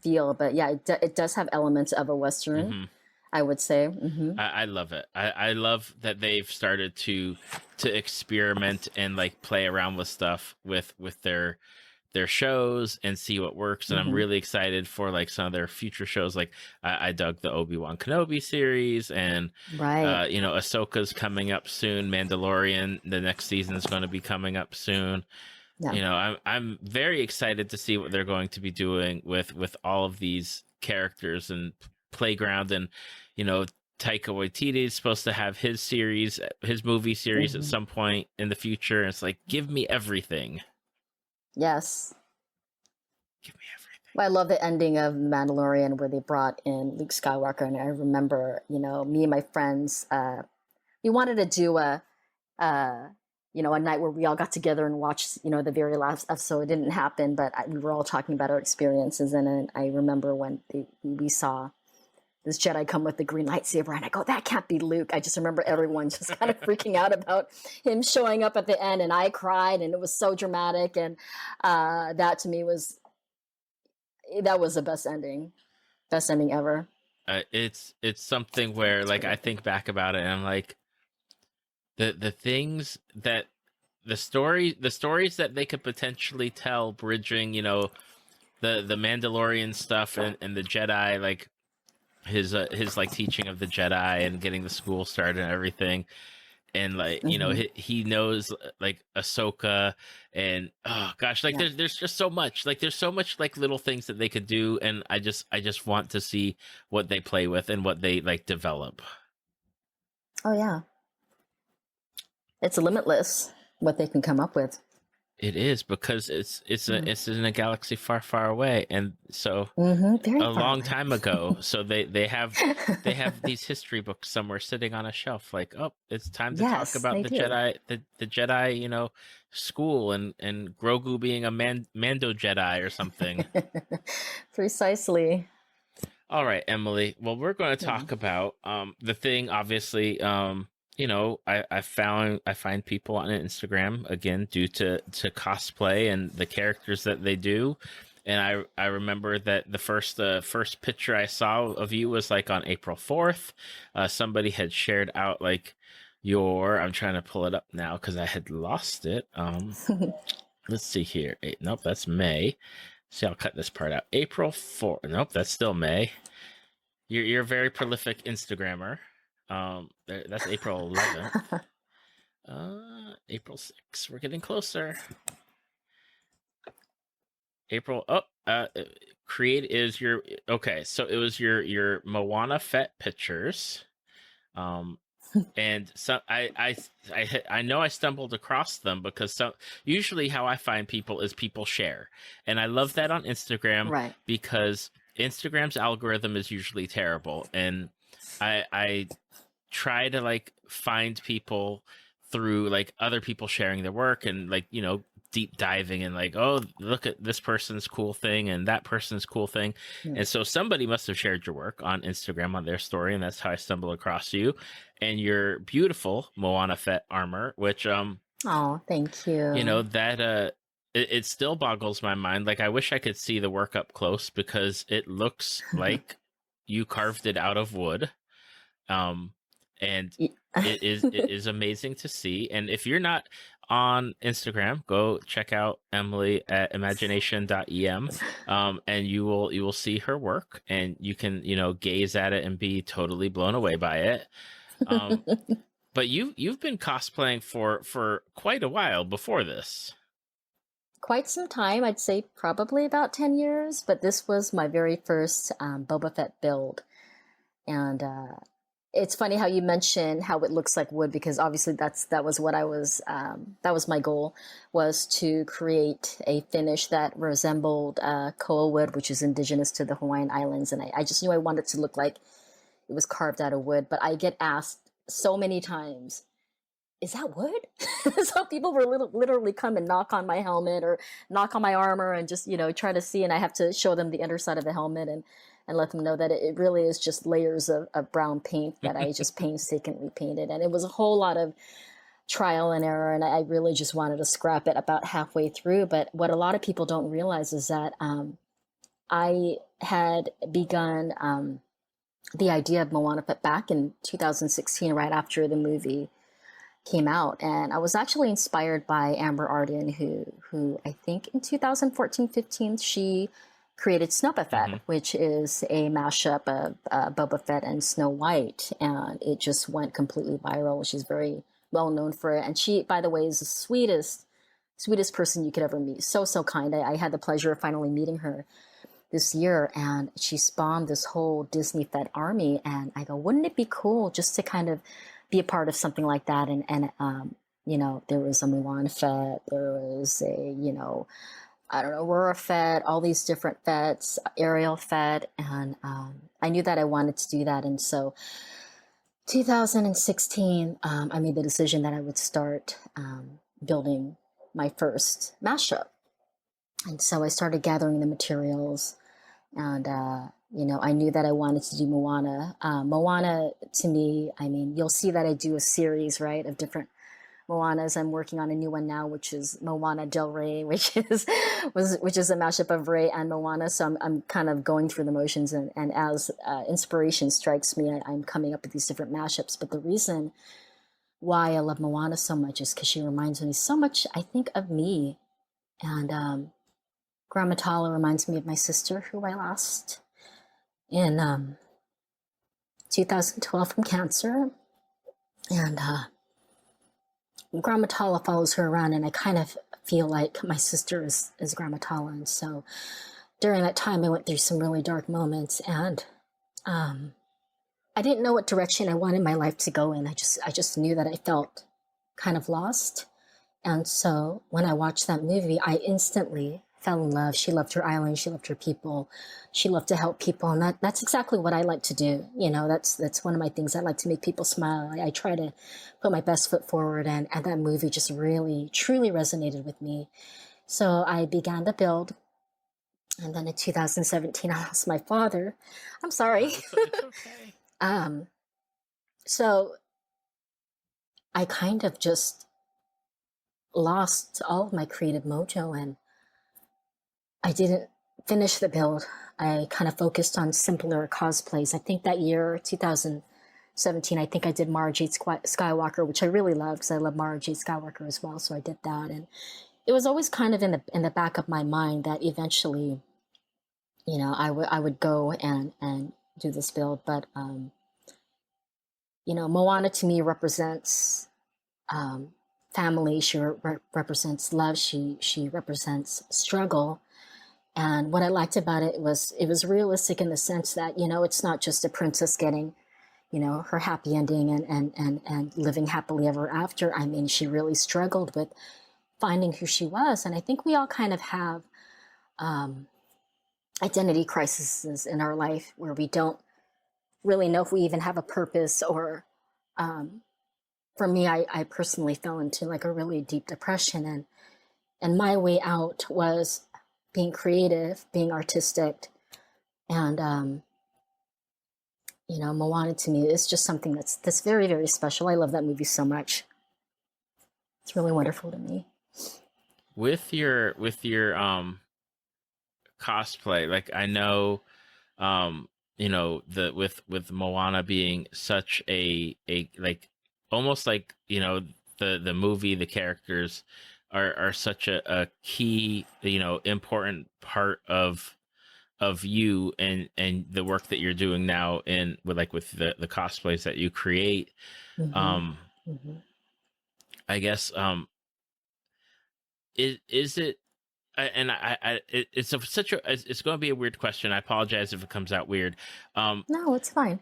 feel, but yeah, it does have elements of a Western. I would say. I love it. I love that they've started to experiment and like play around with stuff with their shows and see what works. And I'm really excited for like some of their future shows. Like I dug the Obi-Wan Kenobi series, and Ahsoka's coming up soon. Mandalorian, the next season is going to be coming up soon. Yeah. I'm very excited to see what they're going to be doing with all of these characters and playground. And Taika Waititi is supposed to have his movie series at some point in the future. And it's like, give me everything. Yes. Give me everything. Well, I love the ending of Mandalorian where they brought in Luke Skywalker, and I remember me and my friends we wanted to do a night where we all got together and watched, the very last episode. It didn't happen, but we were all talking about our experiences. And then I remember when we saw this Jedi come with the green lightsaber, and I go, that can't be Luke. I just remember everyone just kind of freaking out about him showing up at the end, and I cried, and it was so dramatic. And that to me was the best ending ever. It's something where like I think back about it, and I'm like, the things that the stories that they could potentially tell, bridging the Mandalorian stuff and the Jedi, like his like teaching of the Jedi and getting the school started and everything. and like Hmm. he knows like Ahsoka, and oh gosh, like Yeah. there's just so much, like there's so much like little things that they could do, and I just want to see what they play with and what they like develop. Oh yeah, it's limitless what they can come up with. It is, because it's in a galaxy far, far away, and so Very a far long away. time ago. So they have these history books somewhere sitting on a shelf. Like, oh, it's time to talk Yes, about they the do. Jedi, the Jedi, school, and Grogu being a Mando Jedi or something. Precisely. All right, Emily. Well, we're going to Yeah. talk about the thing. Obviously, I find people on Instagram again due to cosplay and the characters that they do, and I remember that the first picture I saw of you was like on April 4th. Somebody had shared out like your. I'm trying to pull it up now because I had lost it. Let's see here. Nope, that's May. See, I'll cut this part out. April 4th. Nope, that's still May. You're a very prolific Instagrammer. That's April 11th. April 6th. We're getting closer. April. Oh, create is your okay. So it was your Moana Fett pictures. Um, and so I know I stumbled across them because usually how I find people is people share, and I love that on Instagram Right. because Instagram's algorithm is usually terrible, and I try to like find people through like other people sharing their work and like deep diving and like, oh, look at this person's cool thing and that person's cool thing. Yeah. And so somebody must have shared your work on Instagram on their story, and that's how I stumbled across you and your beautiful Moana Fett armor, which Oh, thank you. that it still boggles my mind. Like, I wish I could see the work up close because it looks like you carved it out of wood. um and Y- it is amazing to see. And if you're not on Instagram, go check out Emily at Imagination.Em, and you will see her work, and you can gaze at it and be totally blown away by it. um but you've been cosplaying for quite a while before this. Quite some time, I'd say probably about 10 years, but this was my very first Boba Fett build. And it's funny how you mention how it looks like wood, because obviously that was what I was that was my goal, was to create a finish that resembled koa wood, which is indigenous to the Hawaiian Islands. And I just knew I wanted to look like it was carved out of wood. But I get asked so many times, is that wood? Some people were literally come and knock on my helmet or knock on my armor and just, try to see. And I have to show them the underside of the helmet and let them know that it really is just layers of brown paint that I just painstakingly painted. And it was a whole lot of trial and error. And I really just wanted to scrap it about halfway through. But what a lot of people don't realize is that I had begun the idea of Moana Fett back in 2016, right after the movie came out. And I was actually inspired by Amber Arden, who I think in 2014-15 she created Snowba Hmm. Fett, which is a mashup of Boba Fett and Snow White, and it just went completely viral. She's very well known for it, and she, by the way, is the sweetest person you could ever meet. So kind. I had the pleasure of finally meeting her this year, and she spawned this whole Disney Fed army. And I go, wouldn't it be cool just to kind of be a part of something like that? And there was a Moana Fett, there was a, I don't know, Aurora Fett, all these different Fets, Ariel Fett, and I knew that I wanted to do that. And so 2016, I made the decision that I would start building my first mashup. And so I started gathering the materials, and I knew that I wanted to do Moana. Moana, to me, I mean, you'll see that I do a series, right, of different Moanas. I'm working on a new one now, which is Moana Del Rey, which is a mashup of Rey and Moana. So I'm kind of going through the motions, and as inspiration strikes me, I'm coming up with these different mashups. But the reason why I love Moana so much is because she reminds me so much, I think, of me. And Grandma Tala reminds me of my sister, who I lost in 2012 from cancer. And Grandma Tala follows her around, and I kind of feel like my sister is Grandma Tala. And so during that time, I went through some really dark moments, and I didn't know what direction I wanted my life to go in. I just knew that I felt kind of lost. And so when I watched that movie, I instantly fell in love. She loved her island. She loved her people. She loved to help people. And that's exactly what I like to do. You know, that's one of my things. I like to make people smile. I try to put my best foot forward. And that movie just really, truly resonated with me. So I began to build. And then in 2017, I lost my father. I'm sorry. It's okay. So I kind of just lost all of my creative mojo, and I didn't finish the build. I kind of focused on simpler cosplays. I think that year, 2017, I think I did Mara Jade Skywalker, which I really loved because I love Mara Jade Skywalker as well. So I did that, and it was always kind of in the back of my mind that eventually, you know, I would go and do this build. But you know, Moana to me represents family. She represents love. She represents struggle. And what I liked about it was realistic in the sense that, you know, it's not just a princess getting, you know, her happy ending and living happily ever after. I mean, she really struggled with finding who she was. And I think we all kind of have identity crises in our life where we don't really know if we even have a purpose, or for me, I personally fell into like a really deep depression, and my way out was being creative, being artistic, and you know, Moana to me is just something that's very, very special. I love that movie so much. It's really wonderful to me. With your cosplay, like I know, you know, with Moana being such a like almost like, you know, the movie, the characters are such a key, you know, important part of you and the work that you're doing now in with the cosplays that you create. Mm-hmm. um Mm-hmm. I guess is it and such a it's going to be a weird question. I apologize if it comes out weird. No, it's fine.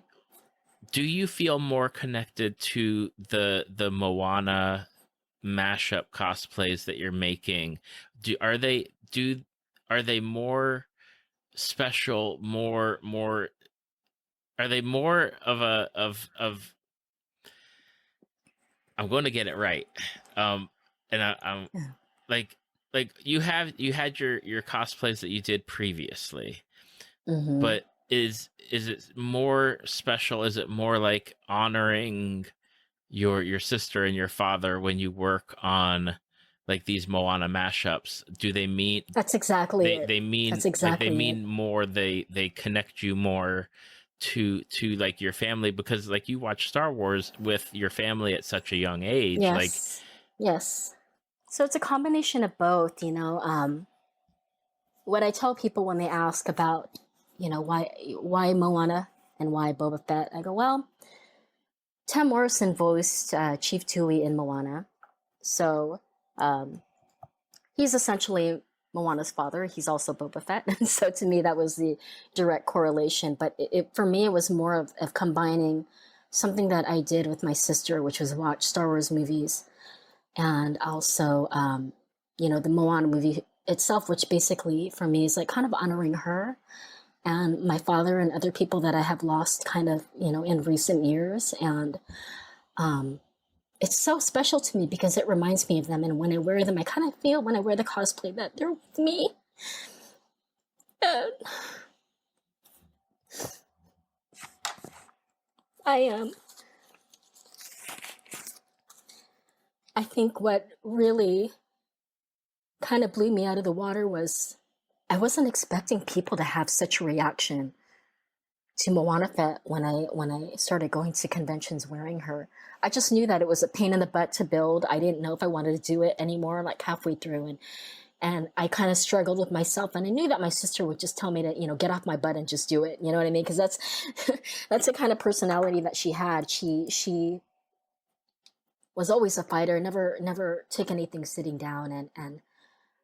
Do you feel more connected to the Moana mashup cosplays that you're making? Are they more special, more are they more of a of I'm going to get it right. And I'm Yeah. like you had your cosplays that you did previously, Mm-hmm. but is it more special? Is it more like honoring your sister and your father when you work on like these Moana mashups? Do they mean That's exactly it. they mean That's like they exactly it. mean more, they connect you more to like your family, because like you watch Star Wars with your family at such a young age, like Yes. Yes. So it's a combination of both, you know. What I tell people when they ask about, you know, why Moana and why Boba Fett, I go, well, Tim Morrison voiced Chief Tui in Moana, so um, he's essentially Moana's father. He's also Boba Fett, and so to me that was the direct correlation. But for me, it was more of combining something that I did with my sister, which was watch Star Wars movies, and also you know, the Moana movie itself, which basically for me is like kind of honoring her and my father and other people that I have lost kind of, you know, in recent years. And it's so special to me because it reminds me of them. And when I wear them, I kind of feel when I wear the cosplay that they're with me. And I I think what really kind of blew me out of the water was I wasn't expecting people to have such a reaction to Moana Fett when I started going to conventions wearing her. I just knew that it was a pain in the butt to build. I didn't know if I wanted to do it anymore, like halfway through, and I kind of struggled with myself. And I knew that my sister would just tell me to, you know, get off my butt and just do it. You know what I mean? Because that's that's the kind of personality that she had. She was always a fighter, never took anything sitting down. And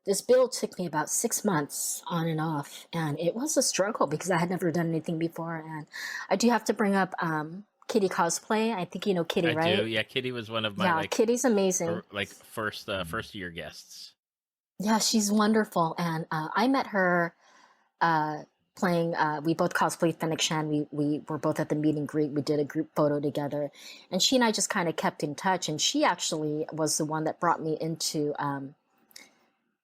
this build took me about 6 months on and off. And it was a struggle because I had never done anything before. And I do have to bring up Kitty Cosplay. I think you know Kitty, I do. right? Yeah, Kitty was one of my Yeah, Kitty's amazing. first year guests. Yeah, she's wonderful. And I met her uh, playing. We both cosplay Fennec Shan. We were both at the meet and greet. We did a group photo together, and she and I just kind of kept in touch. And she actually was the one that brought me into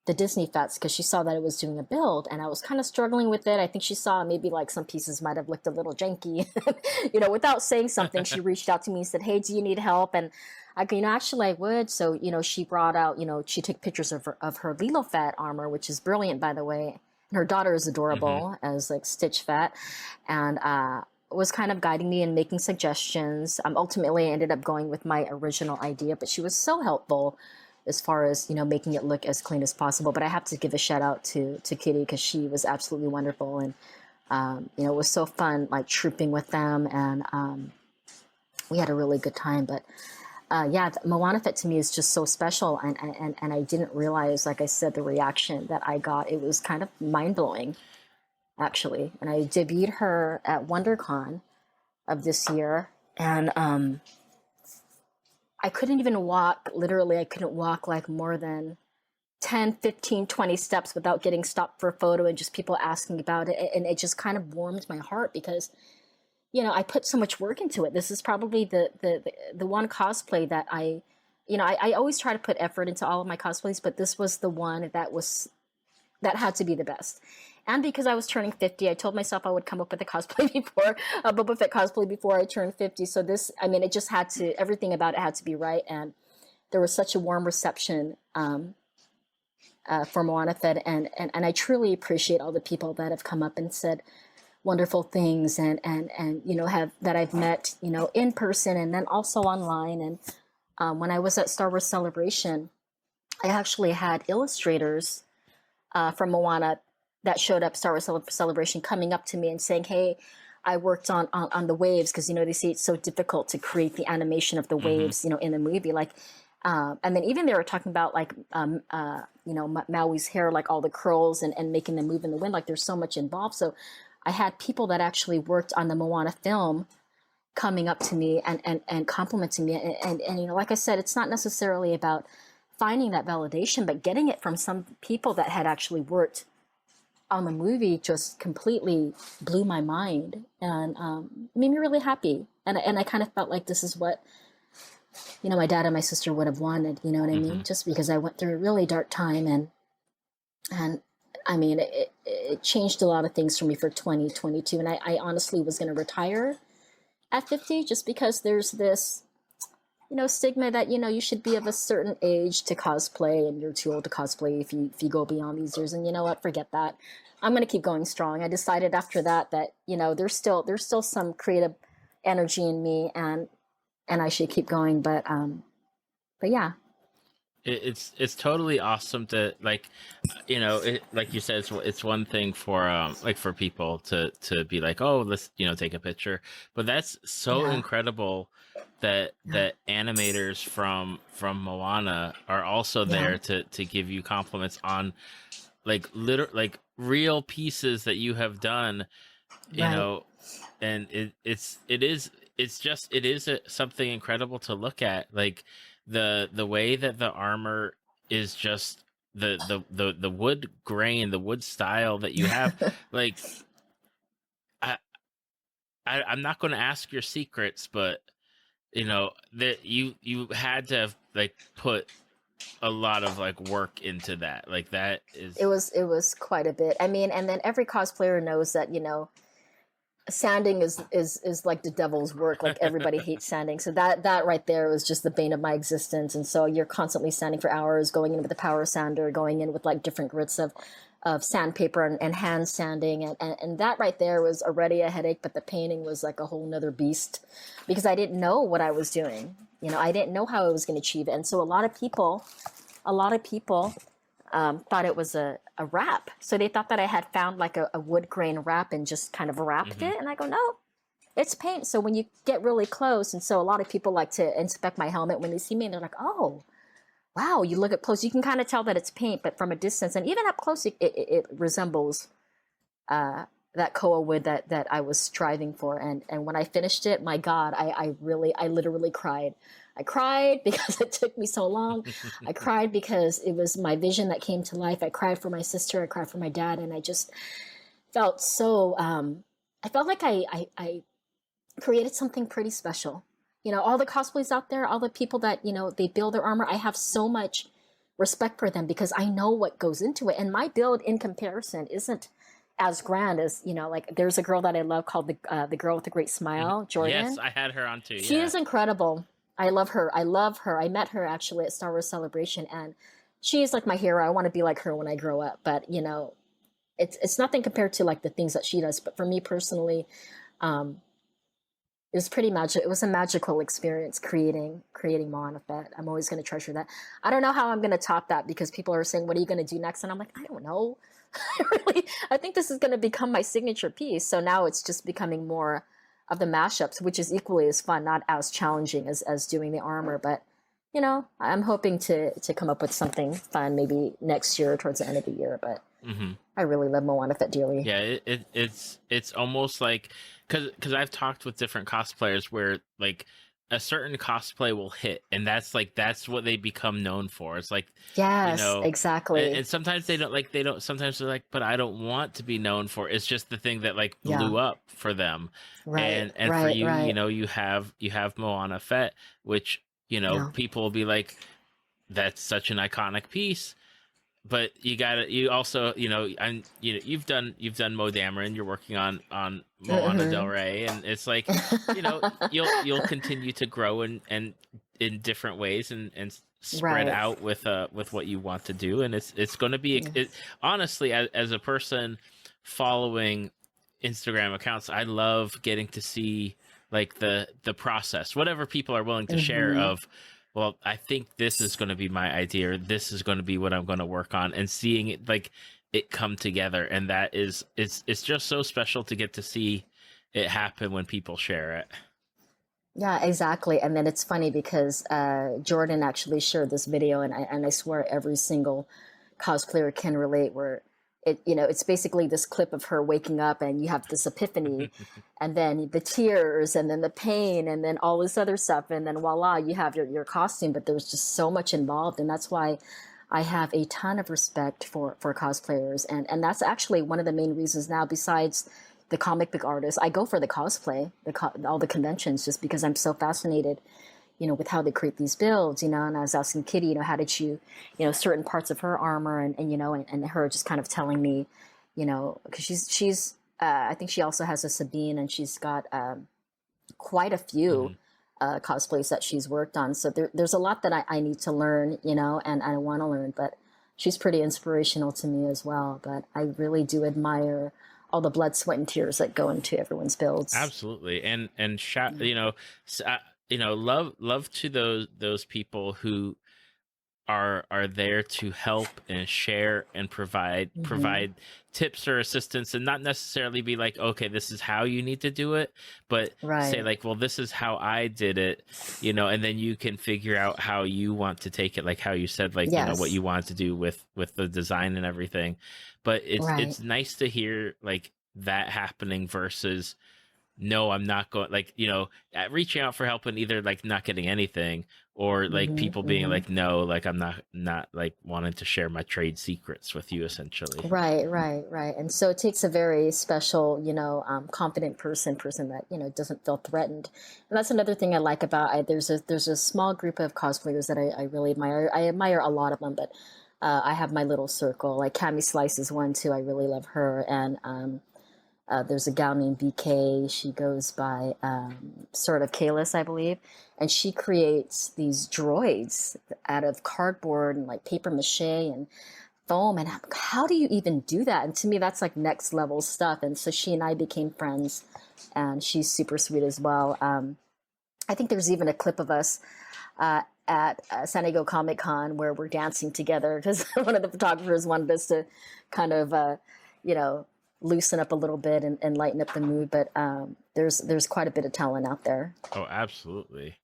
the Disney Fets because she saw that it was doing a build, and I was kind of struggling with it. I think she saw maybe like some pieces might have looked a little janky, without saying something. She reached out to me and said, "Hey, do you need help?" And I go, actually, I would. So, she brought out, she took pictures of her Lilo Fett armor, which is brilliant, by the way. And her daughter is adorable as like Stitch Fett, and was kind of guiding me and making suggestions. Ultimately, I ended up going with my original idea, but she was so helpful as far as making it look as clean as possible. But I have to give a shout out to Kitty because she was absolutely wonderful, and it was so fun like trooping with them, and we had a really good time. But Moana Fett to me is just so special, and I didn't realize, like I said, the reaction that I got. It was kind of mind blowing, actually. And I debuted her at WonderCon of this year, and I couldn't even walk. Literally, I couldn't walk like more than 10, 15, 20 steps without getting stopped for a photo and just people asking about it. And it just kind of warmed my heart because I put so much work into it. This is probably the one cosplay that I always try to put effort into all of my cosplays, but this was the one that had to be the best. And because I was turning 50, I told myself I would come up with a cosplay before, a Boba Fett cosplay before I turned 50. So it just had to, everything about it had to be right. And there was such a warm reception for Moana Fett. And I truly appreciate all the people that have come up and said wonderful things and have that I've met in person and then also online. And when I was at Star Wars Celebration, I actually had illustrators from Moana that showed up Star Wars Celebration coming up to me and saying, "Hey, I worked on the waves," because they say it's so difficult to create the animation of the waves in the movie, like and then even they were talking about like Maui's hair, like all the curls and making them move in the wind, like there's so much involved. So I had people that actually worked on the Moana film coming up to me and complimenting me. And like I said, it's not necessarily about finding that validation, but getting it from some people that had actually worked on the movie just completely blew my mind and made me really happy. And I kind of felt like this is what, my dad and my sister would have wanted, you know what I mean? Just because I went through a really dark time and I mean, it changed a lot of things for me for 2022. And I honestly was going to retire at 50 just because there's this, stigma that, you should be of a certain age to cosplay and you're too old to cosplay if you go beyond these years. And you know what? Forget that. I'm going to keep going strong. I decided after that, there's still some creative energy in me and I should keep going. But yeah. It's totally awesome to like like you said, it's one thing for like for people to be like, oh, let's take a picture, but that's so incredible that animators from Moana are also there to give you compliments on like real pieces that you have done, and it is something incredible to look at, like the way that the armor is just the wood grain, the wood style that you have. Like I'm not going to ask your secrets, but that you had to have like put a lot of like work into that. Like that is it was quite a bit. I mean, and then every cosplayer knows that sanding is like the devil's work. Like everybody hates sanding. So that right there was just the bane of my existence. And so you're constantly sanding for hours, going in with a power sander, going in with like different grits of sandpaper and hand sanding. And that right there was already a headache, but the painting was like a whole nother beast because I didn't know what I was doing. I didn't know how I was going to achieve it. And so a lot of people thought it was a wrap. So they thought that I had found like a wood grain wrap and just kind of wrapped it. And I go, no, it's paint. So when you get really close, and so a lot of people like to inspect my helmet when they see me, and they're like, oh, wow, you look up close, you can kind of tell that it's paint, but from a distance and even up close, it resembles that koa wood that I was striving for. And when I finished it, my God, I literally cried. I cried because it took me so long. I cried because it was my vision that came to life. I cried for my sister. I cried for my dad. And I just felt so, I felt like I created something pretty special. You know, all the cosplays out there, all the people that, you know, they build their armor, I have so much respect for them because I know what goes into it. And my build in comparison isn't as grand as, you know, like there's a girl that I love called the girl with the great smile, Jordan. Yes, I had her on too. She is incredible. I love her. I love her. I met her actually at Star Wars Celebration, and she is like my hero. I want to be like her when I grow up. But you know, it's nothing compared to like the things that she does. But for me personally, it was pretty magic. It was a magical experience creating Moana Fett. I'm always going to treasure that. I don't know how I'm going to top that because people are saying, "What are you going to do next?" And I'm like, I don't know. I think this is going to become my signature piece. So now it's just becoming more of the mashups, which is equally as fun, not as challenging as doing the armor. But you know, I'm hoping to come up with something fun maybe next year towards the end of the year. But I really love Moana Fett dearly. Yeah, it's almost like because I've talked with different cosplayers where like a certain cosplay will hit, and that's what they become known for. It's like, yes, you know, exactly. and sometimes they don't. Sometimes they're like, but I don't want to be known for. It's just the thing that like blew up for them. Right, And right, for you, right. you know, you have Moana Fett, which you know people will be like, that's such an iconic piece. But you also, you know, you've done Mo Dameron, you're working on Moana Del Rey, and it's like, you know, you'll continue to grow and in different ways and spread out with what you want to do, and it's going to be honestly, as a person following Instagram accounts, I love getting to see like the process, whatever people are willing to share of, well, I think this is going to be my idea, or this is going to be what I'm going to work on, and seeing it like it come together. And that is, it's just so special to get to see it happen when people share it. Yeah, exactly. And then it's funny because Jordan actually shared this video, and I swear every single cosplayer can relate, where it's basically this clip of her waking up and you have this epiphany and then the tears and then the pain and then all this other stuff. And then voila, you have your costume, but there's just so much involved. And that's why I have a ton of respect for cosplayers. And that's actually one of the main reasons now, besides the comic book artists, I go for the cosplay, all the conventions, just because I'm so fascinated, with how they create these builds, and I was asking Kitty, how did you, certain parts of her armor and her just kind of telling me, because she's I think she also has a Sabine, and she's got quite a few cosplays that she's worked on. So there's a lot that I need to learn, and I want to learn, but she's pretty inspirational to me as well. But I really do admire all the blood, sweat, and tears that go into everyone's builds. Absolutely. And love to those people who are there to help and share and provide tips or assistance, and not necessarily be like, okay, this is how you need to do it, but say like, well, this is how I did it, and then you can figure out how you want to take it, like how you said, like, what you want to do with the design and everything. But it's nice to hear like that happening versus, no, I'm not going, like, reaching out for help and either like not getting anything, or like people being like, no, like I'm not like wanting to share my trade secrets with you, essentially. Right. And so it takes a very special, confident person that, doesn't feel threatened. And that's another thing I like about, there's a small group of cosplayers that I really admire. I admire a lot of them, but I have my little circle. Like Cami Slice is one too. I really love her. And, there's a gal named BK. She goes by sort of Kalis, I believe, and she creates these droids out of cardboard and like paper mache and foam. And how do you even do that? And to me, that's like next level stuff. And so she and I became friends, and she's super sweet as well. I think there's even a clip of us at San Diego Comic Con where we're dancing together because one of the photographers wanted us to kind of, loosen up a little bit and lighten up the mood. But there's quite a bit of talent out there. Oh, absolutely.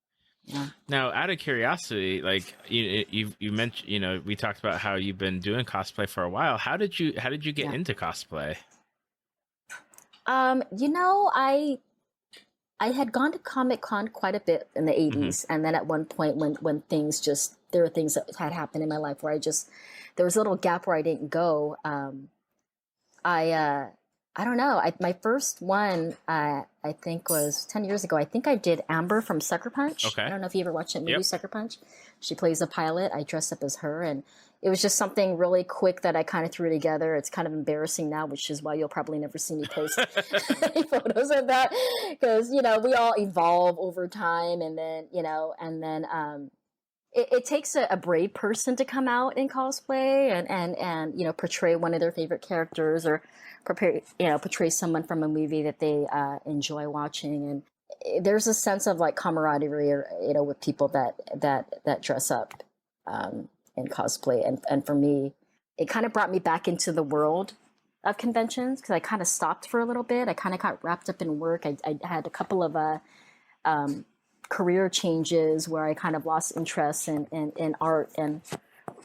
Yeah. Now, out of curiosity, like you mentioned, we talked about how you've been doing cosplay for a while. How did you get into cosplay? I had gone to Comic-Con quite a bit in the 80s. And then at one point when there were things that had happened in my life where there was a little gap where I didn't go. I don't know. My first one, I think was 10 years ago. I think I did Amber from Sucker Punch. Okay. I don't know if you ever watched that movie, Yep. Sucker Punch. She plays a pilot. I dressed up as her, and it was just something really quick that I kind of threw together. It's kind of embarrassing now, which is why you'll probably never see me post any photos of that, because we all evolve over time, and then it takes a brave person to come out in cosplay and portray one of their favorite characters, or portray someone from a movie that they enjoy watching. And there's a sense of like camaraderie, with people that dress up in cosplay. And for me, it kind of brought me back into the world of conventions, because I kind of stopped for a little bit. I kind of got wrapped up in work. I had a couple of career changes where I kind of lost interest in art and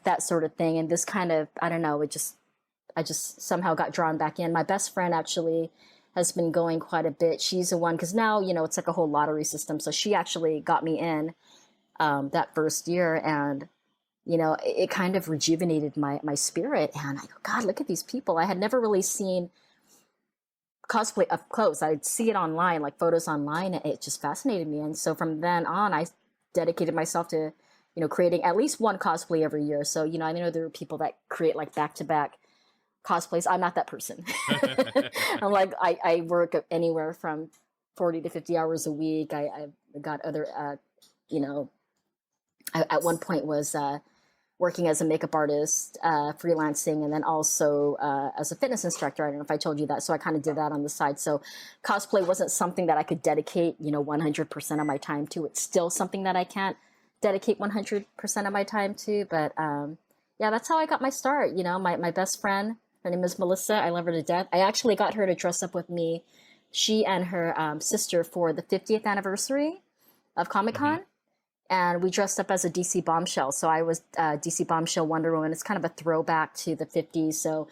that sort of thing. And this kind of, I don't know, I just somehow got drawn back in. My best friend actually has been going quite a bit. She's the one, because now, it's like a whole lottery system. So she actually got me in that first year, and, it kind of rejuvenated my spirit. And I go, God, look at these people. I had never really seen cosplay up close. I'd see it online, like photos online, and it just fascinated me. And so from then on, I dedicated myself to, creating at least one cosplay every year. So, I know there are people that create like back-to-back cosplays. I'm not that person. I'm like, I work anywhere from 40 to 50 hours a week. I've got other, I at one point was working as a makeup artist, freelancing, and then also as a fitness instructor. I don't know if I told you that. So I kind of did that on the side. So cosplay wasn't something that I could dedicate, 100% of my time to. It's still something that I can't dedicate 100% of my time to. But yeah, that's how I got my start. My best friend, her name is Melissa. I love her to death. I actually got her to dress up with me, she and her sister, for the 50th anniversary of Comic-Con. And we dressed up as a DC Bombshell. So I was DC Bombshell Wonder Woman. It's kind of a throwback to the 50s. So,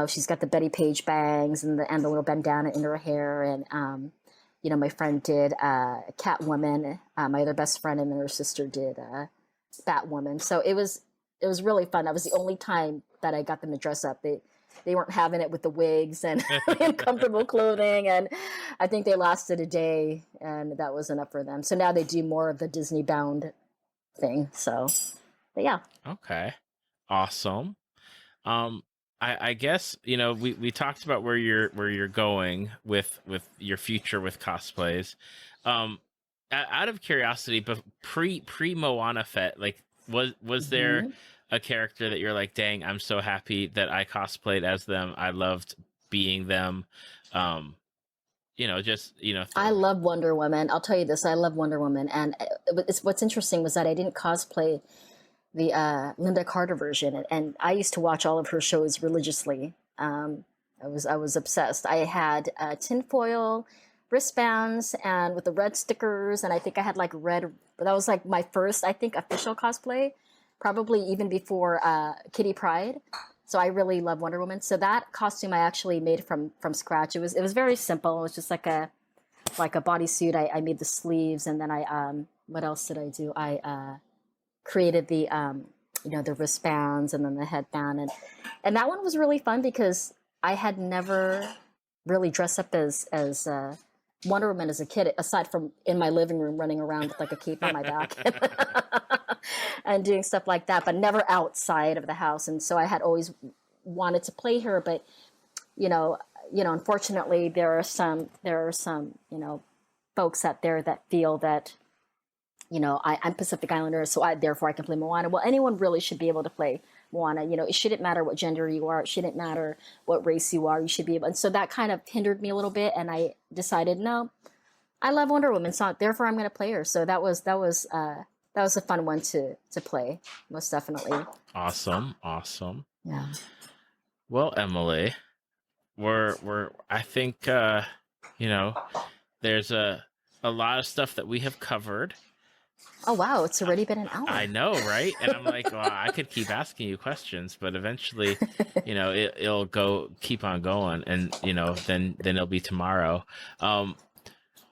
she's got the Betty Page bangs and the little bandana in her hair. And, my friend did Catwoman. My other best friend and then her sister did Batwoman. So it was really fun. That was the only time that I got them to dress up. They weren't having it with the wigs and uncomfortable clothing. And I think they lasted a day, and that was enough for them. So now they do more of the Disney bound thing. So, but yeah. Okay. Awesome. I guess, we talked about where you're going with your future with cosplays. Out of curiosity, but pre Moana Fett, like was there a character that you're like, dang, I'm so happy that I cosplayed as them. I loved being them. I love Wonder Woman. I'll tell you this. I love Wonder Woman. And what's interesting was that I didn't cosplay the Linda Carter version. And I used to watch all of her shows religiously. I was obsessed. I had tinfoil wristbands and with the red stickers. And I think I had like red, that was like my first, I think, official cosplay. Probably even before Kitty Pryde. So I really love Wonder Woman. So that costume I actually made from scratch. It was very simple. It was just like a bodysuit. I made the sleeves, and then what else did I do? I created the the wristbands and then the headband, and that one was really fun because I had never really dressed up as Wonder Woman as a kid, aside from in my living room running around with like a cape on my back. And doing stuff like that, but never outside of the house. And so I had always wanted to play her, but unfortunately there are some folks out there that feel that I'm Pacific Islander, so therefore I can play Moana. Well, anyone really should be able to play Moana. It shouldn't matter what gender you are. It shouldn't matter what race you are. You should be able. And so that kind of hindered me a little bit, and I decided, no, I love Wonder Woman, so therefore I'm going to play her. So that was a fun one to play, most definitely. Awesome. Yeah. Well, Emily, I think there's a lot of stuff that we have covered. Oh, wow. It's already been an hour. I know, right? And I'm like, well, I could keep asking you questions, but eventually, it'll keep on going, and then it'll be tomorrow.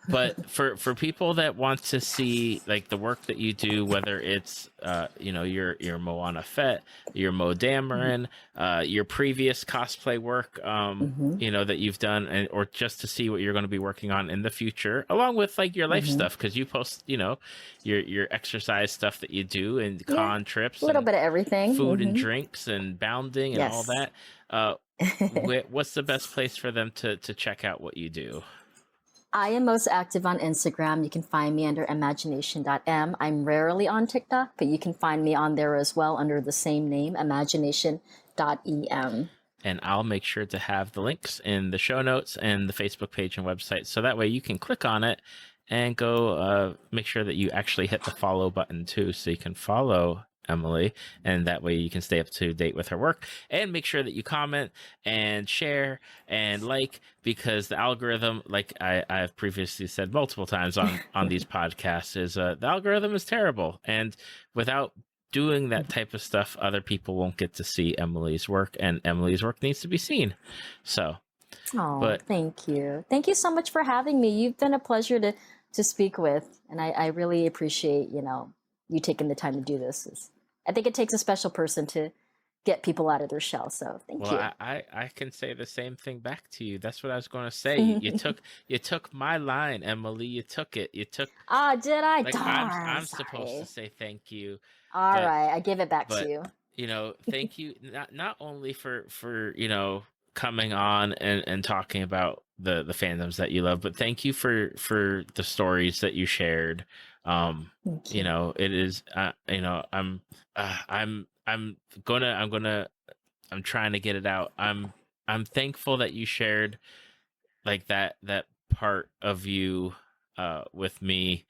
But for people that want to see like the work that you do, whether it's your Moana Fett, your Mo Dameron, your previous cosplay work, that you've done, or just to see what you're going to be working on in the future, along with like your life stuff, because you post your exercise stuff that you do, and con trips, a little bit of everything, food and drinks and bounding and Yes. all that. What's the best place for them to check out what you do? I am most active on Instagram. You can find me under Imagination.Em. I'm rarely on TikTok, but you can find me on there as well under the same name, Imagination.Em. And I'll make sure to have the links in the show notes and the Facebook page and website, so that way you can click on it and go make sure that you actually hit the follow button too, so you can follow Emily, and that way you can stay up to date with her work. And make sure that you comment and share and like, because the algorithm, like I've previously said multiple times on these podcasts, is the algorithm is terrible, and without doing that type of stuff, other people won't get to see Emily's work, and Emily's work needs to be seen. So thank you so much for having me. You've been a pleasure to speak with, and I really appreciate you taking the time to do this. I think it takes a special person to get people out of their shell. So thank you. I can say the same thing back to you. That's what I was going to say. You took my line, Emily. You took it. You took. Ah, did I? Like, Darn, I'm supposed to say thank you. All right, I give it back to you. Thank you not only for coming on and talking about the fandoms that you love, but thank you for the stories that you shared. It is I'm trying to get it out. I'm thankful that you shared like that part of you with me,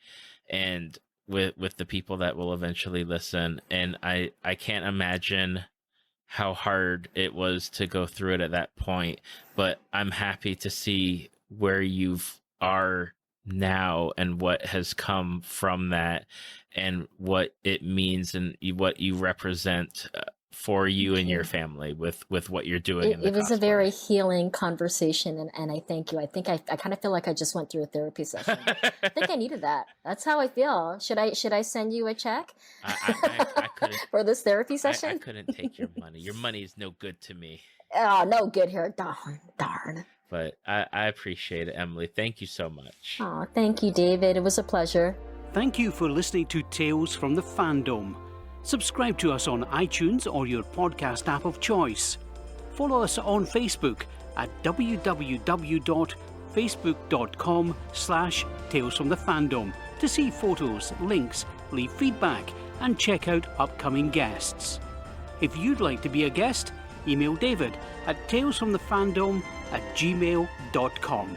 and with the people that will eventually listen. And I can't imagine how hard it was to go through it at that point, but I'm happy to see where you are now and what has come from that, and what it means, and what you represent for you and your family with what you're doing. It was a very healing conversation, and I thank you. I think I kind of feel like I just went through a therapy session. I think I needed that. That's how I feel. Should I send you a check I couldn't for this therapy session? I couldn't take your money. Your money is no good to me. Oh, no good here. Darn. But I appreciate it, Emily. Thank you so much. Oh, thank you, David. It was a pleasure. Thank you for listening to Tales from the Fandom. Subscribe to us on iTunes or your podcast app of choice. Follow us on Facebook at www.facebook.com/talesfromthefandom to see photos, links, leave feedback, and check out upcoming guests. If you'd like to be a guest, email David at talesfromthefandom@gmail.com.